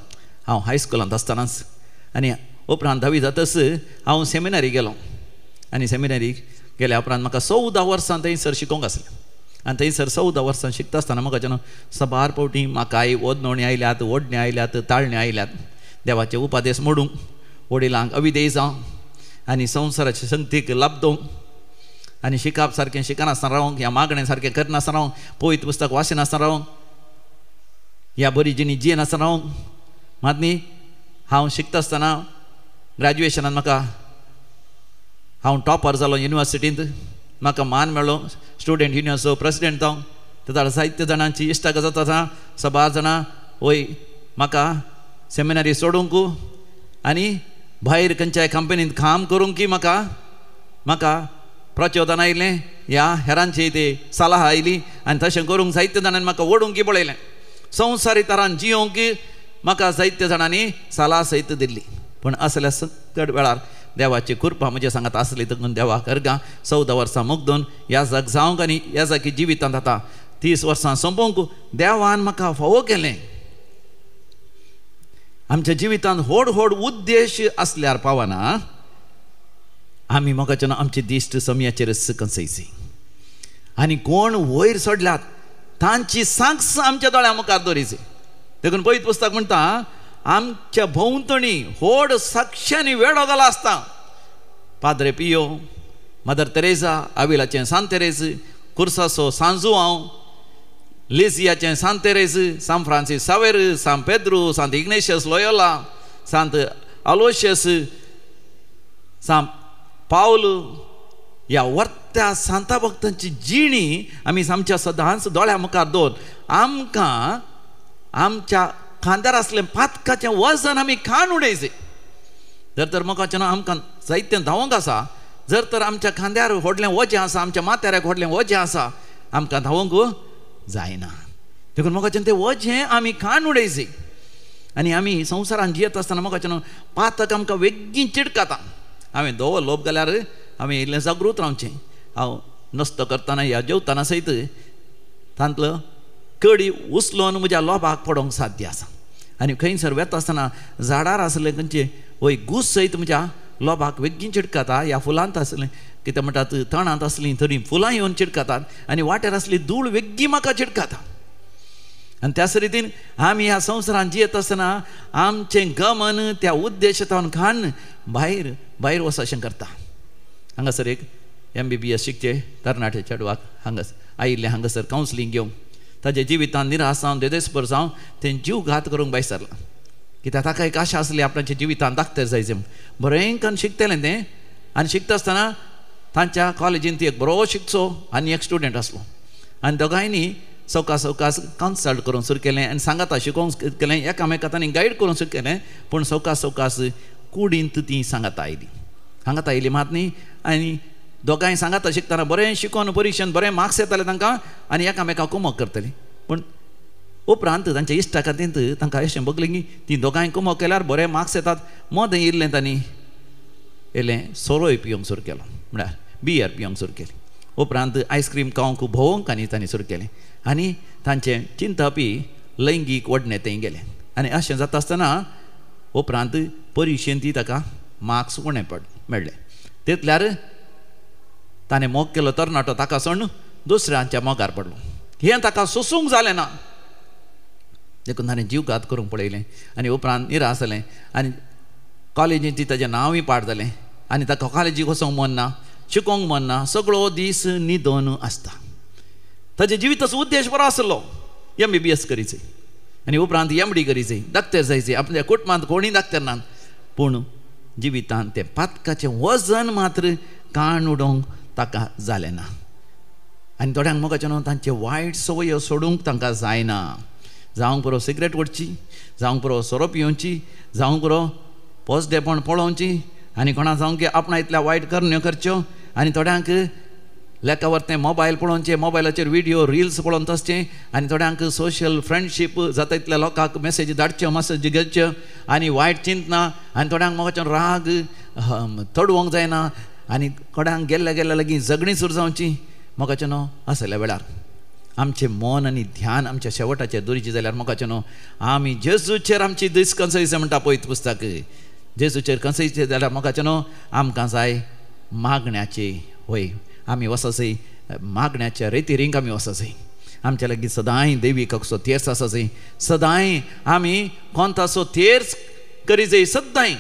हांव हायस्कुलांत आसतनाच आनी उपरांत 10वी जातच हांव सेमिनरी गेलो. आनी सेमिनरी गेल्या उपरांत म्हाका 14 वर्सां थंयसर शिकोवंक आसलें. आनी थंयसर 14 वर्सां शिकता आसतना म्हाका सबार पावटी म्हाकाय ओदनोवणी आयल्यात, ओडणी आयल्यात, ताळणी आयल्यात. देवाचे उपादेश मोडूंक, वडिलांक अविधेय जावंक आनी संवसाराचे संगतीक लाभदोवंक आनी शिकप सारकें शिकनासतना रावंक, ह्या मागणें सारकें करनासतना रावंक, पवित्र पुस्तक वाचिनासतना रावंक, ह्या बरी जिणी जियेनासतना रावंक. मात न्ही हांव शिकता आसतना ग्रॅज्युएशनान हांव टॉपर जालो युनिवर्सिटींत. म्हाका मान मेळ्ळो स्टुडंट युनियनचो प्रेसिडेंट जावंक. तेन्ना जायत्या जाणांची इश्टाक जाता सबार जाणां वय म्हाका सेमिनरी सोडूंक आनी भायर खंयच्याय कंपनींत काम करूंक की म्हाका प्रचोदन आयलें. ह्या हेरांची ती सलाह आयली आनी तशें करूंक जायत्या जाणांनी म्हाका ओडूंक पळयलें. संवसारी तरान जियोंक म्हाका जायत्या जाणांनी साला सयत दिल्ली. पण असल्या संकट वेळार देवाची कृपा म्हजे सांगात आसली देखून देवाक अर्गां 14 वर्सां मुग्दून ह्या जग जावंक आनी ह्या जागी जिवितांत आतां 30 वर्सां संपोवंक देवान म्हाका फावो केलें. आमच्या जिवितांत व्हड व्हड उद्देश आसल्यार पावना आमी मोगाच्यान आमचे दिश्ट समयाचेर कंसयचे आनी कोण वयर सोडल्यात तांची सांग्स आमच्या दोळ्या मुखार दवरिचे. देखून पवित्र पुस्तक म्हणटा आमच्या भोंवतणी व्हड साक्षांनी वेळो गेलो आसता. पाद्रे पियो, मदर तेरेसा, आविलाचें सांत तेरेस, कुर्सासो सांजुआंव, लिजियाचें सांत तेरेस, सांत फ्रांसीस सावेर, सांत पेद्रू, सांत इग्नेशियस लोयोला, सांत अलोशियस, सांत पावल ह्या वर्त्या सांता भक्तांची जिणी आमी आमच्या सदांच दोळ्या मुखार दवरून आमकां आमच्या खांद्यार आसलें पातकाचें वजन आमी खाण उडयचें. जर तर मोगाचें आमकां जायतें धांवंक आसा, जर तर आमच्या खांद्यार व्हडलें वजें आसा, आमच्या माथ्यार व्हडलें वजें आसा, आमकां धांवंक जायना. देखून मोगाचें तें वजें आमी खाण उडयचें. आनी आमी संवसारांत जियेत आसतना मोगाचें पातक आमकां वेगळी चिडकाता. हांवें दोवो लोप जाल्यार हांवें इल्लें जागृत रावचें. हांव नस्तो करतना या जेवतना सयत तांतलो कडी उचलोवन म्हज्या लोभाक पडोवंक साध्य आसा. आनी खंयसर वेता आसतना झाडार आसले खंयचे वय घुस सयत म्हज्या लोभाक वेगळी चिडकाता. ह्या फुलांत आसलें कितें म्हणटात तणांत आसलीं तरी फुलां येवन चिडकातात आनी वाट्यार आसली धूळ वेगळी म्हाका चिडकाता. आनी त्याच रितीन आमी ह्या संवसारांत जियेत आसतना आमचें गमन त्या उद्देशांत खाण भायर भायर वचचें करता. हांगासर एक MBBS शिकचे तरणाटे चेडवाक हांगासर आयिल्ले हांगासर कावन्सिलींग घेवंक ताजे जिवितांत निराश जावन देदेस्पर जावन तें जीव घात करूंक भायर सरला. कित्याक ताका एक आशा आसली आपणाच्या जिवितांत धाकटें जायचें. बरें करून शिकतलें तें आनी शिकता आसतना तांच्या कॉलेजींत ती एक बरो शिकचो आनी एक स्टुडंट आसलो. आनी दोगांयनी सवकास सवकास कन्सल्ट करून सुरू केलें आनी सांगाता शिकोवंक केलें. एकामेकांक तांणी गायड करून सुरू केलें. पूण सवकास सवकास कुडींत ती सांगाता आयली. हांगाता आयली मात न्ही. आनी दोगांय सांगाता शिकतना बरें शिकोवन परिक्षेंत बरें मार्क्स येताले तांकां आनी एकामेकांक कुमक करतलीं. पूण उपरांत तांच्या इश्टा खातीर तांकां अशें बगलें की ती दोगांय कुमक केल्यार बरें मार्क्स येतात. मोदें इल्लें तांणी इल्लें सोरोय पिवंक सुरू केलो, म्हळ्यार बियर पिवंक सुरू केली. उपरांत आयस्क्रीम खावंक भोवंक आनी तांणी सुरू केलें. आनी तांचें चिंतपी लैंगीक वडणें थंय गेलें. आनी अशें जाता आसतना उपरांत परिक्षेंत ती ताका मार्क्स उणें मेळ्ळे. तितल्यार ताणें मोग केलो तरणाटो ताका सोडून दुसऱ्यांच्या मोगार पडलो. हें ताका सोसूंक जालें ना. देखून ताणें जीव घात करूंक पळयलें आनी उपरांत निराश जालें. आनी कॉलेजींत ती ताजें नांवूय पाड जालें आनी ताका कॉलेजीक वचोंक मन ना, शिकोवंक मन ना, सगळो दीस न्हिदोन आसता. ताजे जिविताचो उद्देश बरो आसलो, MBBS करीचें आनी उपरांत MD करीचें, धाकटें जायचें. आपल्या कुटुंबांत कोणीय धाकटें नात. पूण जिवितांत तें पातकाचें वजन मात्र काण उडोवंक ताका जालें ना. आनी थोड्यांक मोगाचें तांचे वायट संवयो सोडूंक तांकां जायना. जावंक पुरो सिगरेट ओडची, जावंक पुरो सोरो पिवची, जावंक पुरो पोसडेपण पळोवची आनी कोणा जावंक की आपणा इतल्या वायट करण्यो करच्यो. आनी थोड्यांक लेका वरतें मोबायल पळोवचें, मोबायलाचेर व्हिडियो रिल्स पळोवन तसचें. आनी थोड्यांक सोशल फ्रेंडशीप जाता इतल्या लोकांक मेसेजी धाडच्यो, मेसेजी घेवच्यो आनी वायट चिंतना. आनी थोड्यांक मोगाचें राग चडवंक जायना. आनी कोणाक गेल्ल्या गेल्ल्या लागीं झगडीं सुरू जावची. मोगाचें न्हू असल्या वेळार आमचें मन आनी ध्यान आमच्या शेवटाचेर दवरचें जाल्यार मोगाचें न्हू आमी जेजूचेर आमची दीस कंसयचें म्हणटा पळयत पुस्तक. जेजूचेर कंसयचें जाल्यार मोगाचें न्हू आमकां जाय मागण्याची वय. आमी वचसय मागण्याच्या रेतीरींक आमी वचसय. आमच्या लागीं सदांय दैवीक कसो तेर्स आसचय. सदांय आमी कोंताचो तेर्स करीचय. सदांय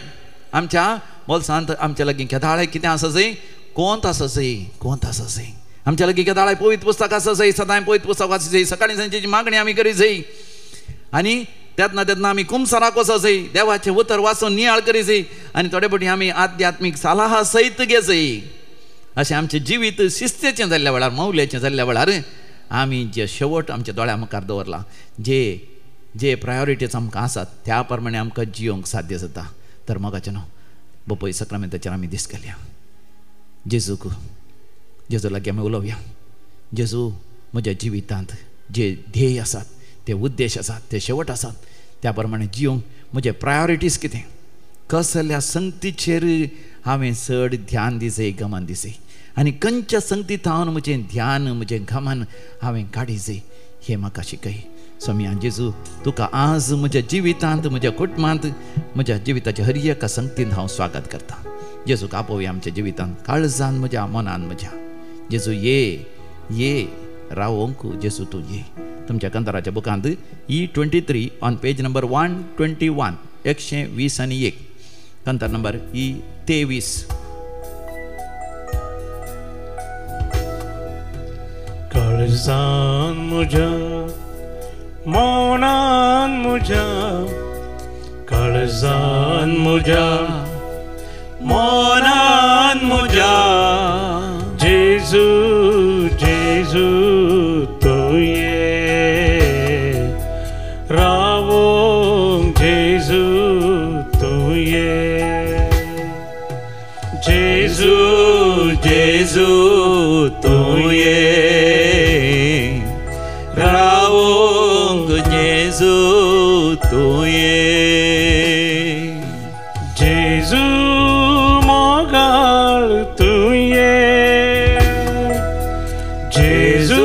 आमच्या बोल्सांत आमच्या लागीं केदाळे कितें आसचय, कोंत आसचय, कोंत आसचय. आमच्या लागीं केदाळे पवित्र पुस्तक आसचय. सदांय पवित्र पुस्तक वाचचय. सकाळीं सांजेची मागणी आमी करीचय. आनी तेन्ना तेन्ना आमी कुमसाराक वचचय. देवाचें उतर वाचून नियाळ करीचय. आनी थोडे फावटी आमी आध्यात्मीक सल्ला सयत घेचय. अशें आमचें जिवीत शिस्तेचें जाल्ल्या वेळार, मौल्याचें जाल्ल्या वेळार आमी जे शेवट आमच्या दोळ्या मुखार दवरला, जे प्रायोरिटीज आमकां आसात त्या प्रमाणे आमकां जियोंक साध्य जाता. तर मोगाचें न्हू बोपय सक्रामेंताचेर आमी दीस घालया. जेजू लागीं आमी उलोवया. जेजू म्हज्या जिवितांत जे ध्येय आसात ते उद्देश आसात, ते शेवट आसात. त्या प्रमाणे जिवंक म्हजे प्रायोरिटीज कितें, कसल्या संगतीचेर हांवें चड ध्यान दिसय, गमन दिसय, आनी खंयच्या संगतींत हांव म्हजें ध्यान, म्हजें गमन हांवें काडिचय, हें म्हाका शिकय. स्वामी जेजू, तुका आज म्हज्या जिवितांत, म्हज्या कुटुंबांत, म्हज्या जिविताच्या हर एका संगतींत हांव स्वागत करता. जेजूक आपोवया आमच्या जिवितांत, काळजान, म्हज्या मनान, म्हज्या. जेजू ये रावोंक, जेजू तूं ये. तुमच्या कंताराच्या बुकांत E23 ऑन पेज नंबर 121, 121 कंतार नंबर E23. काळजान म्हज्या, मनान म्हज्या, काळजान म्हज्या, मनान म्हज्या. जेजू जेजू तूं ये रावोंक, जेजू तूं ये. जेजू जेजू तूं ये रावोंक, जेजू तूं ये. जेजू मोगाळ तूं ये, जेजू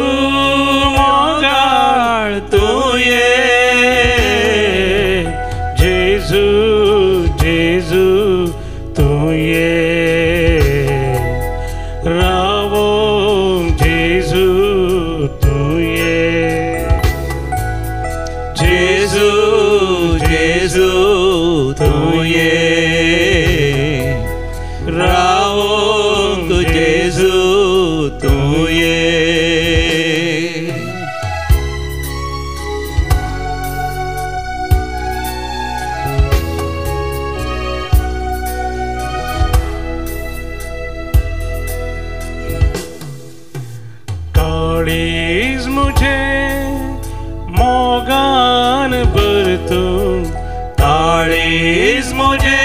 मोगाळ तूं ये. जेजू जेजू तूं ये रावोंक, जेजू तूं ये. जेजू जेजू तूं ये रावोंक, जेजू तूं ये. काळीज मुझे मोगान भरतो, काळीज म्हजे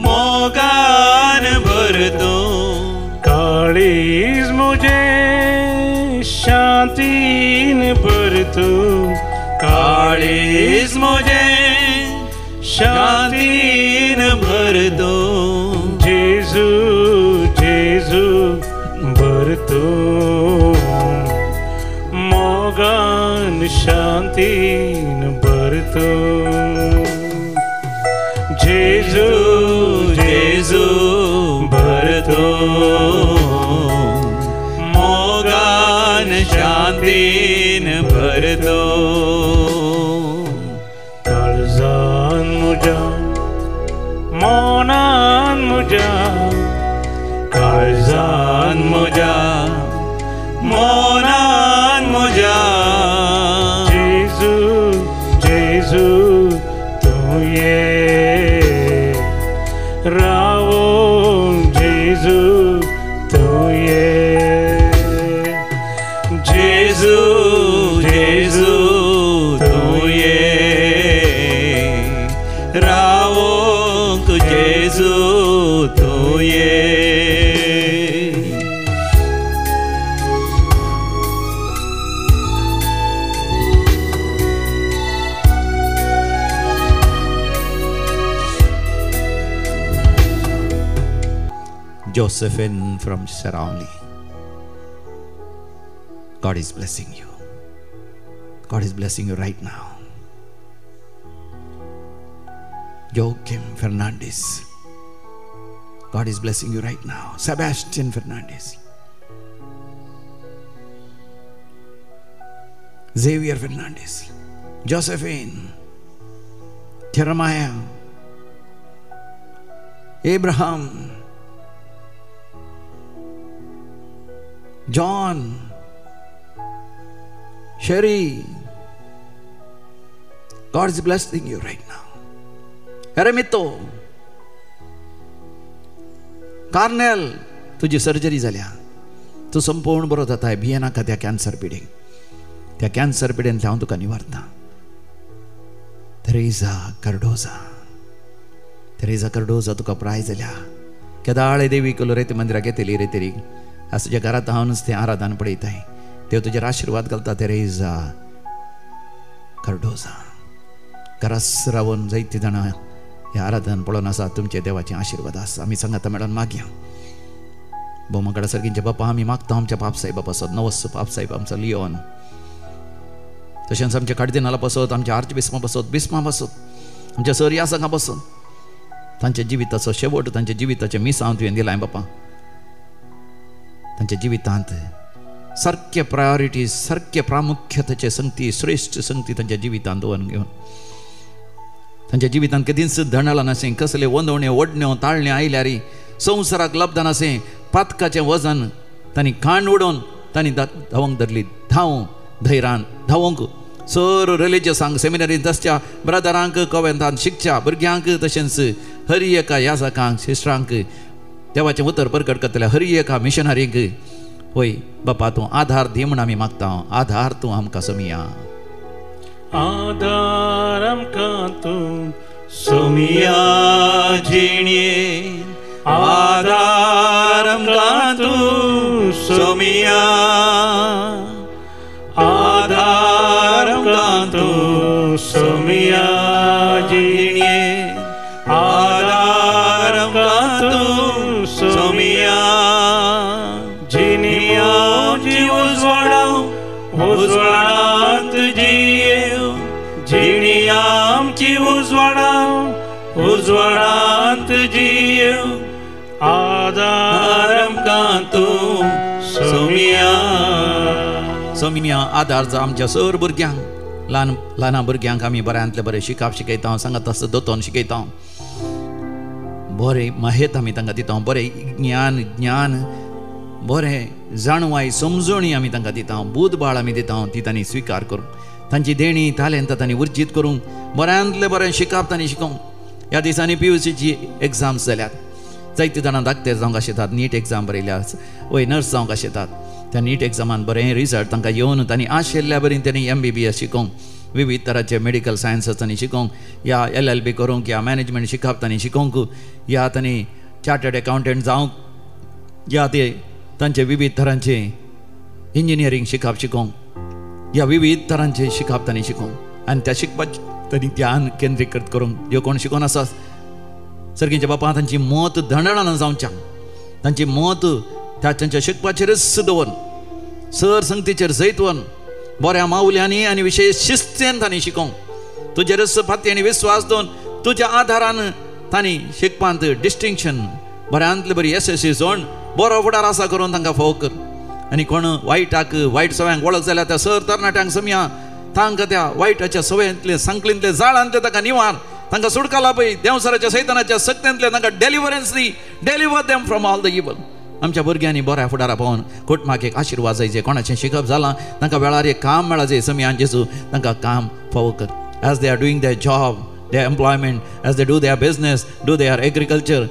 मोगान भरतो. काळीज मुझे शांतीन भरतो, काळीज म्हजे शांतीन भरतो. जेजू जेजू भरतो, मोगान शांतीन भरतो. जेजू जेजू भरतो, मोगान शांतीन भरतो. काळजान म्हज्या, मनान म्हज्या, काळजान म्हज्या, मनान म्हज्या. जेजू जेजू तूं ये रावोंक, जेजू तूं ये. जेजू जेजू तूं ये रावोंक, जेजू तूं ये. Josephine from Sarauli. God is blessing you. God is blessing you right now. Joaquim Fernandez. God is blessing you right now. Sebastian Fernandez. Xavier Fernandez. Josephine. Jeremiah. Abraham. John, Sherry, God is blessing you right now. Eremito, Carnel, तुझी surgery जाल्या, तू संपूर्ण बरो जाता. भिये नाका त्या cancer पिडेक, त्या cancer पिडेंतल्या हांव तुका निवारता. तेरेजा कार्डोजा तुका प्राय जाल्या. केदाळे देवी कोलोरेती मंदिराक येतली रे तेरी. आज तुझ्या घरात हांव नुस्तें आराधन पळयताय. देव तुजेर आशिर्वाद घालता. तेरेजा कार्डोजा. घरास रावून जायती जाणां ह्या आराधन पळोवन आसा तुमचे देवाचे आशिर्वाद आसा. आमी सांगाता मेळोन मागया. बोमाकडे सर्गींचे बापा आमी मागता आमच्या पापसाहेब पासत नवस पापसाहेब आमचो लिओन, तशेंच आमच्या कार्दिनाला पासत, आमच्या आर्च बिस्मा पासत, आमच्या सर यासका पासत, तांच्या जिविताचो शेवट, तांच्या जिविताचे मिसांव तुवें दिलाय बापा. तांच्या जिवितांत सारके प्रायोरिटीज, सारके प्रामुख्यतेचे संगती, श्रेष्ठ संगती तांच्या जिवितांत दवरून घेवन तांच्या जिवितांत कधीच धणाला नासें, कसले वंदवण्यो ओडण्यो ताळण्यो आयल्यार संवसाराक लब्ध नासें. पातकाचें वजन तांणी खाण उडोवन तांणी धांवंक धरली. धैर्यान धांवंक सर रिलिजियसांक सेमिनरींत आसच्या ब्रदरांक कॉवेंतांत शिकच्या भुरग्यांक, तशेंच हरिएका याजकांक सिस्टरांक देवाचें उतर प्रकट करतल्या हरिएका मिशनरींक होय बापा तूं आधार दी म्हूण आमी मागता. आधार तूं आमकां सोमिया. आधार आमकां तूं सोमिया जिणये. आधार आमकां तूं सोमिया. आधार आमकां तूं सोमिया जिणये. आधार आमकां तूं सोमिया. जिणया जीव उजवाडांत जियेव. जिणया आमची उजवाडांत जियेव. आधार आमकां तूं सोमिया. सोमिया आधार जा आमच्या सर भुरग्यांक, ल्हान भुरग्यांक आमी बऱ्यांतले बरें शिकप शिकयता, सांगात तसो दोतोन शिकयता. बरें माहेत आमी तांकां दिता, बरें ज्ञान बरें जाणवाय समजणी आमी तांकां दिता. बुधबाळ आमी दिता, ती तांणी स्विकार करूं. तांची देणी तालेंत तांणी उर्जीत करूंक, बऱ्यांतले बरें शिकप तांणी शिकोवंक. ह्या दिसांनी PUCची एग्जाम्स जाल्यात. जायते जाणां धाकटे जावंक आशेतात, नीट एग्जाम बरयल्या, वय नर्स जावंक आशेतात. त्या नीट एग्जामान बरें रिजल्ट तांकां येवन तांणी आशिल्ल्या बरें तांणी MBBS शिकोवंक, विविध तरांचे मेडिकल सायन्स तांणी शिकोवंक, या LLB करूंक, या मॅनेजमेंट शिकप तांणी शिकोवंक, या तांणी चार्टर्ड अकावंटंट जावंक, या ते तांचे विविध तरांचे इंजिनियरींग शिकोवंक, या विविध तरांचे शिकप तांणी शिकोवंक आनी त्या शिकपाचें तांणी ध्यान केंद्रीकृत करूंक. ह्यो कोण शिकोवन आसा सर्गींच्या बापा तांची मत धडणां जावच्या, तांची मत तांच्या शिकपाचेरच दवरून, सर संगतीचेर जैतवन, बऱ्या माऊल्यांनी आनी विशेश शिस्तेन तांणी शिकोवंक. तुजेरच फाती आनी विस्वास दवन तुज्या आधारान तांणी शिकपांत डिस्टिंक्शन, बऱ्यांतली बरी यशस्वी जोड, बरो फुडार आसा करून तांकां फोव कर. आनी कोण वायट सवयांक वळख जाल्यार त्या सर तरणाट्यांक समया, तांकां त्या वायटाच्या सवयांतले संकलींतले जाळांतले तांकां निवार, तांकां सुटका लाभय. देवसराच्या सैतानाच्या सक्तेंतले तांकां डेलिव्हरन्स दी. Deliver them from all the evil. आमच्या भुरग्यांनी बऱ्या फुडारा पावून कोटमाक एक आशिर्वाद जाय. जे कोणाचें शिकप जालां तांकां वेळार एक काम मेळा जाय. समयान जेजू तांकां काम फावो कर. As they are doing their job, their employment, as they do their business, do their agriculture,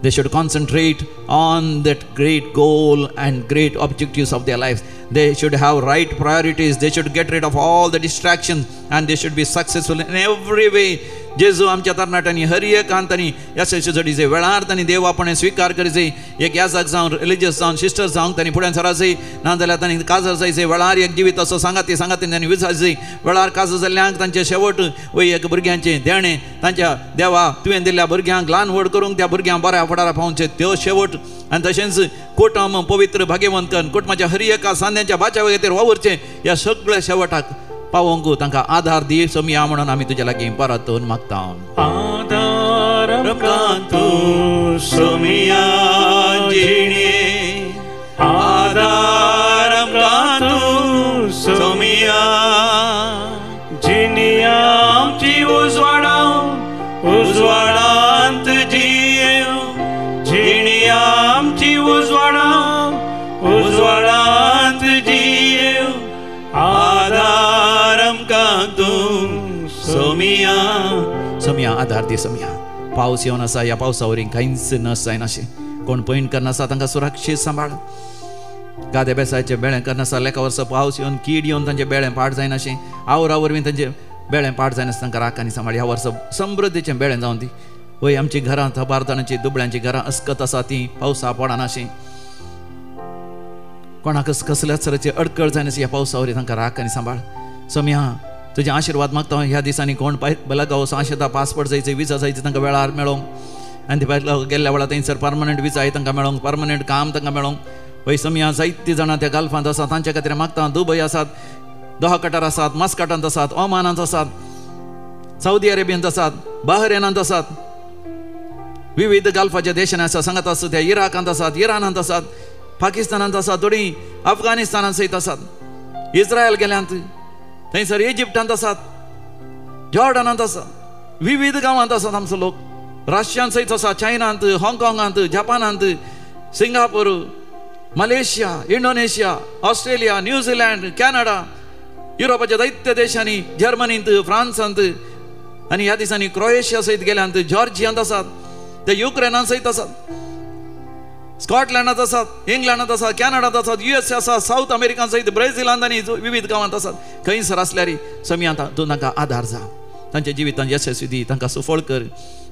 they should concentrate on that great goal and great objectives of their lives. They should have right priorities. They should get rid of all the distractions and they should be successful in every way. जेजू आमच्या तरणाट्यांनी हर एक तांणी यशस्वी जोडीचे वेळार तांणी देव आपणे स्वीकार करीचे. एक याजक जावन, रिलिजियस जावन, सिस्टर जावंक तांणी फुड्यान सराचें, नाजाल्यार तांणी काजर जायचे. वेळार एक जिवीत असो सांगाती तांणी विचारचें. वेळार काजर जाल्ल्यांक तांचे शेवट वय एक भुरग्यांचें देणें, तांच्या देवा तुवें दिल्ल्या भुरग्यांक ल्हान व्हड करूंक, त्या भुरग्यांक बऱ्या फुडारा पावचे त्यो शेवट. आनी तशेंच कोटम पवित्र भाग्यवंतन कुटुंबाच्या हर एका सांद्यांच्या बाच्या वगेर वावरचें. ह्या सगळ्या शेवटाक पावोंक तांकां आधार दी सोमिया म्हणून आमी तुज्या लागीं परतून मागता. आधार आमकां तूं सोमिया जिणये. आधार आमकां तूं सोमिया. जिणया आमची उजवाडांत जियेव. जिणया आमची उजवाडांत जियेव. आधार आमकां तूं सोमिया. सोमिया आधार दी सोमिया. पावस येवन आसा, ह्या पावसा वरीं कांयच नस जायनाशें. कोण पयण करनासा तांकां सुरक्षीत सांबाळ. गादे बेसायचे बेळें करनासा, लेका वर्सा पावस येवन कीड येवन तांचें बेळें पाड जायनाशें. आवरा वरवीं तांचें बेळें पाड जायनासता तांकां राखांनी सांबाळ. ह्या वर्सा समृद्धीचें बेळें जावन दी. वय आमची घरां थबारतणाची दुबळ्यांची घरां अस्कत आसा तीं पावसा पडनाशीं. कोणाक कसल्याच तरेची अडकळ जायनाशी ह्या पावसा वरवीं तांकां राखांनी सांबाळ. सोमिया तुझे आशीर्वाद मागता ह्या दिसांनी कोण बलागाव सांशता पासपोर्ट जायचे विजा जायचे तांकां वेळार मेळोंक आनी ते गेल्ल्या वेळार थंयसर परमनंट विजा तांकां मेळोंक परमनंट काम तांकां मेळोंक वय समया जायतीं जाणां त्या गाल्फांत आसात तांचे खातीर मागता दुबय आसात दोहा कटार आसात मस्काटांत आसात ओमानांत आसात सौदी अरेबियांत आसात बहरेनांत आसात विविध गाल्फाच्या देशांनी आसात सांगात आसात त्या इराकांत आसात इरानांत आसात पाकिस्तानांत आसात थोडीं अफगानिस्तानांत सयत आसात इस्रायल गेल्यांत थंयसर इजिप्टांत आसात जॉर्डनांत आसात विविध गांवांत आसात आमचो लोक रशियांत सयत आसात चायनांत हाँगकाँगांत जपानांत Singapore Malaysia Indonesia Australia New Zealand Canada युरोपाच्या दैत्य देशांनी जर्मनींत फ्रांसांत आनी ह्या दिसांनी क्रोएशिया सयत गेल्यांत जॉर्जियांत आसात ते युक्रेनांत सयत आसात स्कॉटलँडांत आसात इंग्लंडांत आसात कॅनडांत आसात USA आसात साऊथ अमेरिकांत सयत ब्राझिलांत आनी विविध गांवांत आसात खंयसर आसल्यार समया तूं तांकां आधार जा तांच्या जिवितांत यशस्वी दी तांकां सुफळ कर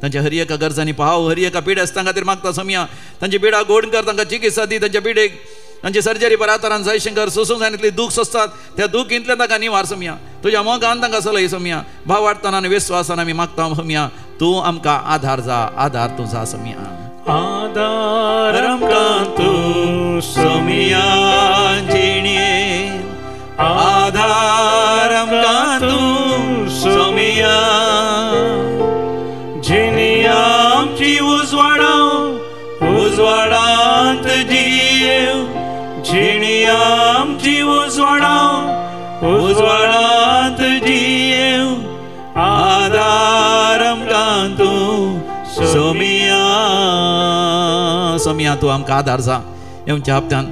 तांच्या हर एका गरजांनी पाव हर एका पिड्यास तांच्या खातीर मागता समया तांची पिडा गोड कर तांकां चिकित्सा दी तांच्या पिडेक तांची सर्जरी बरातरान जयशंकर सुसंसानीतली दूख आसतात त्या दुखींतल्या तांकां निवार समया तुज्या मोगान तांकां चलय समया भाव वाडटना आनी विश्वासान आमी मागता समया तूं आमकां आधार जा आधार तूं जा समया आधार आमकां तूं समया जिणे आधार आमकां तूं समया जिणे आमची उजवाडांत जियेव जिणे आमची उजवाडांत जियेव आधार आमकां तूं समया समया तूं आमकां आधार जा येवच्या हप्त्यान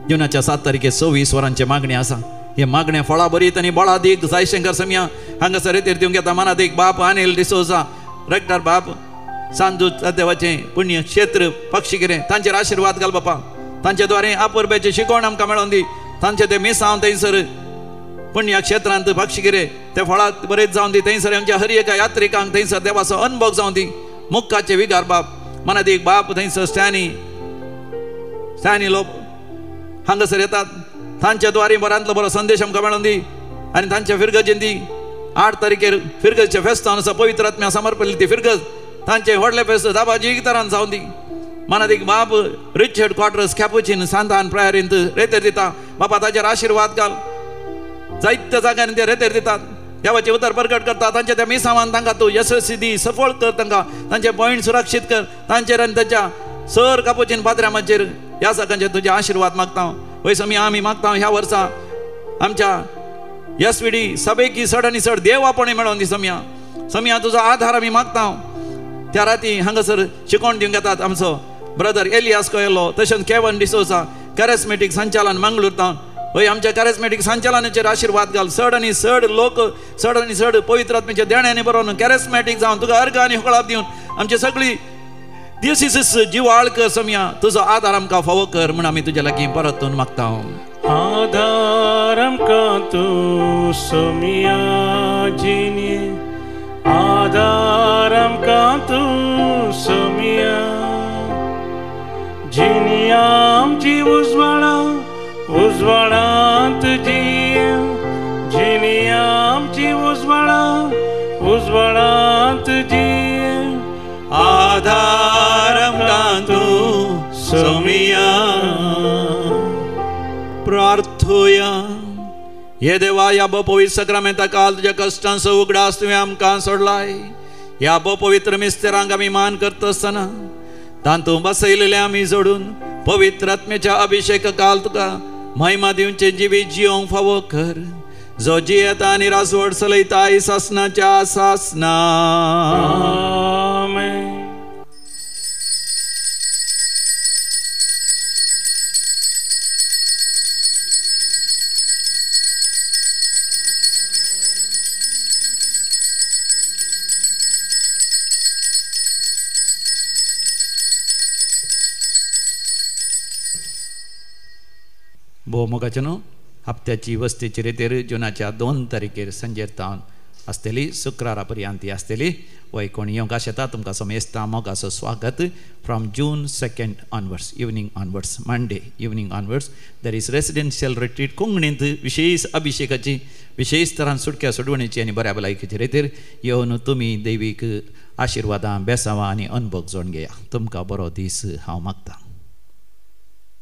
जुनाच्या 7 तारखेक 26 वरांचे मागणी आसा हे मागणे फळां बरीत आनी बळा दीक जयशंकर समया हांगासर येतेर दिवंक येता मनात एक बाप अनिल डिसोजा रेक्टर बाप सांजू देवाचें पुण्य क्षेत्र पक्षिगिरे तांचेर आशिर्वाद घाल बापा तांचे द्वारे अपुर्बेचे शिकोवण आमकां मेळोवन दी तांचे ते मिसांव थंयसर पुण्य क्षेत्रांत पक्षिगिरे ते फळांत बरेच जावन दी थंयसर आमच्या हर एका यात्रिकांक थंयसर देवाचो अनुभव जावन दी मुखाचे विगार बाप मनात एक बाप थंयसर स्टॅनी लोक हांगासर येतात तांच्या द्वारे बऱ्यांतलो बरो संदेश आमकां मेळोवन दी आनी तांच्या फिरगजेन दी 8 तारखेर फिरगजच्या फेस्तान आसा पवित्र आत्म्या समर्पणली ती फिरगज तांचे व्हडले फेस्त दाबाजी तरान जावन दी मनात एक बाप रिचर्ड क्वार्टर्स कॅपुचिन सांतान प्रायरींत रेतेर दिता बापा ताचेर आशिर्वाद घाल जायत्या जाग्यांनी ते रेतेर दितात देवाचे उतर प्रकट करता तांच्या त्या मिसांवान तांकां तूं यशस्वी दी सफळ कर तांकां तांचे पॉयंट सुरक्षीत कर तांचेर आनी तांच्या सर कापोचीन पाद्र्यामाचेर ह्या सगळ्यांचे तुजे आशिर्वाद मागता वय समया आमी मागता ह्या वर्सा आमच्या यस्विडी सभेकी चड आनी चड देवापणी मेळोवन दी समया समया तुजो आधार आमी मागता त्या राती हांगासर शिकोवण दिवंक येतात आमचो ब्रदर एलियास कोयलो तशेंच केवन डिसोजा कॅरिस्मेटीक संचालन मंगळूर वय आमच्या कॅरिस्मेटीक संचालनाचेर आशिर्वाद घाल चड आनी चड लोक चड आनी चड पवित्र आत्म्याच्या देण्यानी बरोवन कॅरिस्मेटीक जावन तुका अर्घ आनी हळाब दिवन आमची सगळी दिवसीस जिवाळ कर समया तुजो आधार आमकां फावो कर म्हूण आमी तुज्या लागीं परतून मागता आधार आमकां तूं समया जिणे आधार आमकां तूं समया जिणे आमची उजवाडांत जियेव जिणे आमची उजवाडांत जियेव आधार आमकां तूं समया प्रार्थोया हे देवा ह्या पवित्र सक्रामेंता काल तुज्या कश्टांचो उगडास तुवें आमकां सोडलाय ह्या पवित्र मिस्तेरांक आमी मान करता आसतना तांतूं बसयलेले आमी जोडून पवित्र आत्म्याच्या अभिषेक काल तुका महिमा दिवचे जिवीत जियोंक फावो कर जो जियेता आनी रासवड चलयता आई सासनाच्या सासना आमेन भोवमुखाचे न्हू हप्त्याची वस्तीचे रेतेर जुनाच्या 2 तारखेर संजेर तावन आसतली शुक्रारा पर्यंत ती आसतली वय कोण येवंक शेता तुमकां समेस्ता मोगाचो स्वागत from June 2 onwards evening onwards Monday evening onwards there is residential retreat कोंकणींत विशेष अभिशेकाची विशेष तरान सुटक्या सोडवणेची आनी बऱ्या भलायकेचे रितीर येवन तुमी दैवीक आशिर्वादां बेसावां आनी अनुभव जोडून घेया तुमकां बरो दीस हांव मागतां.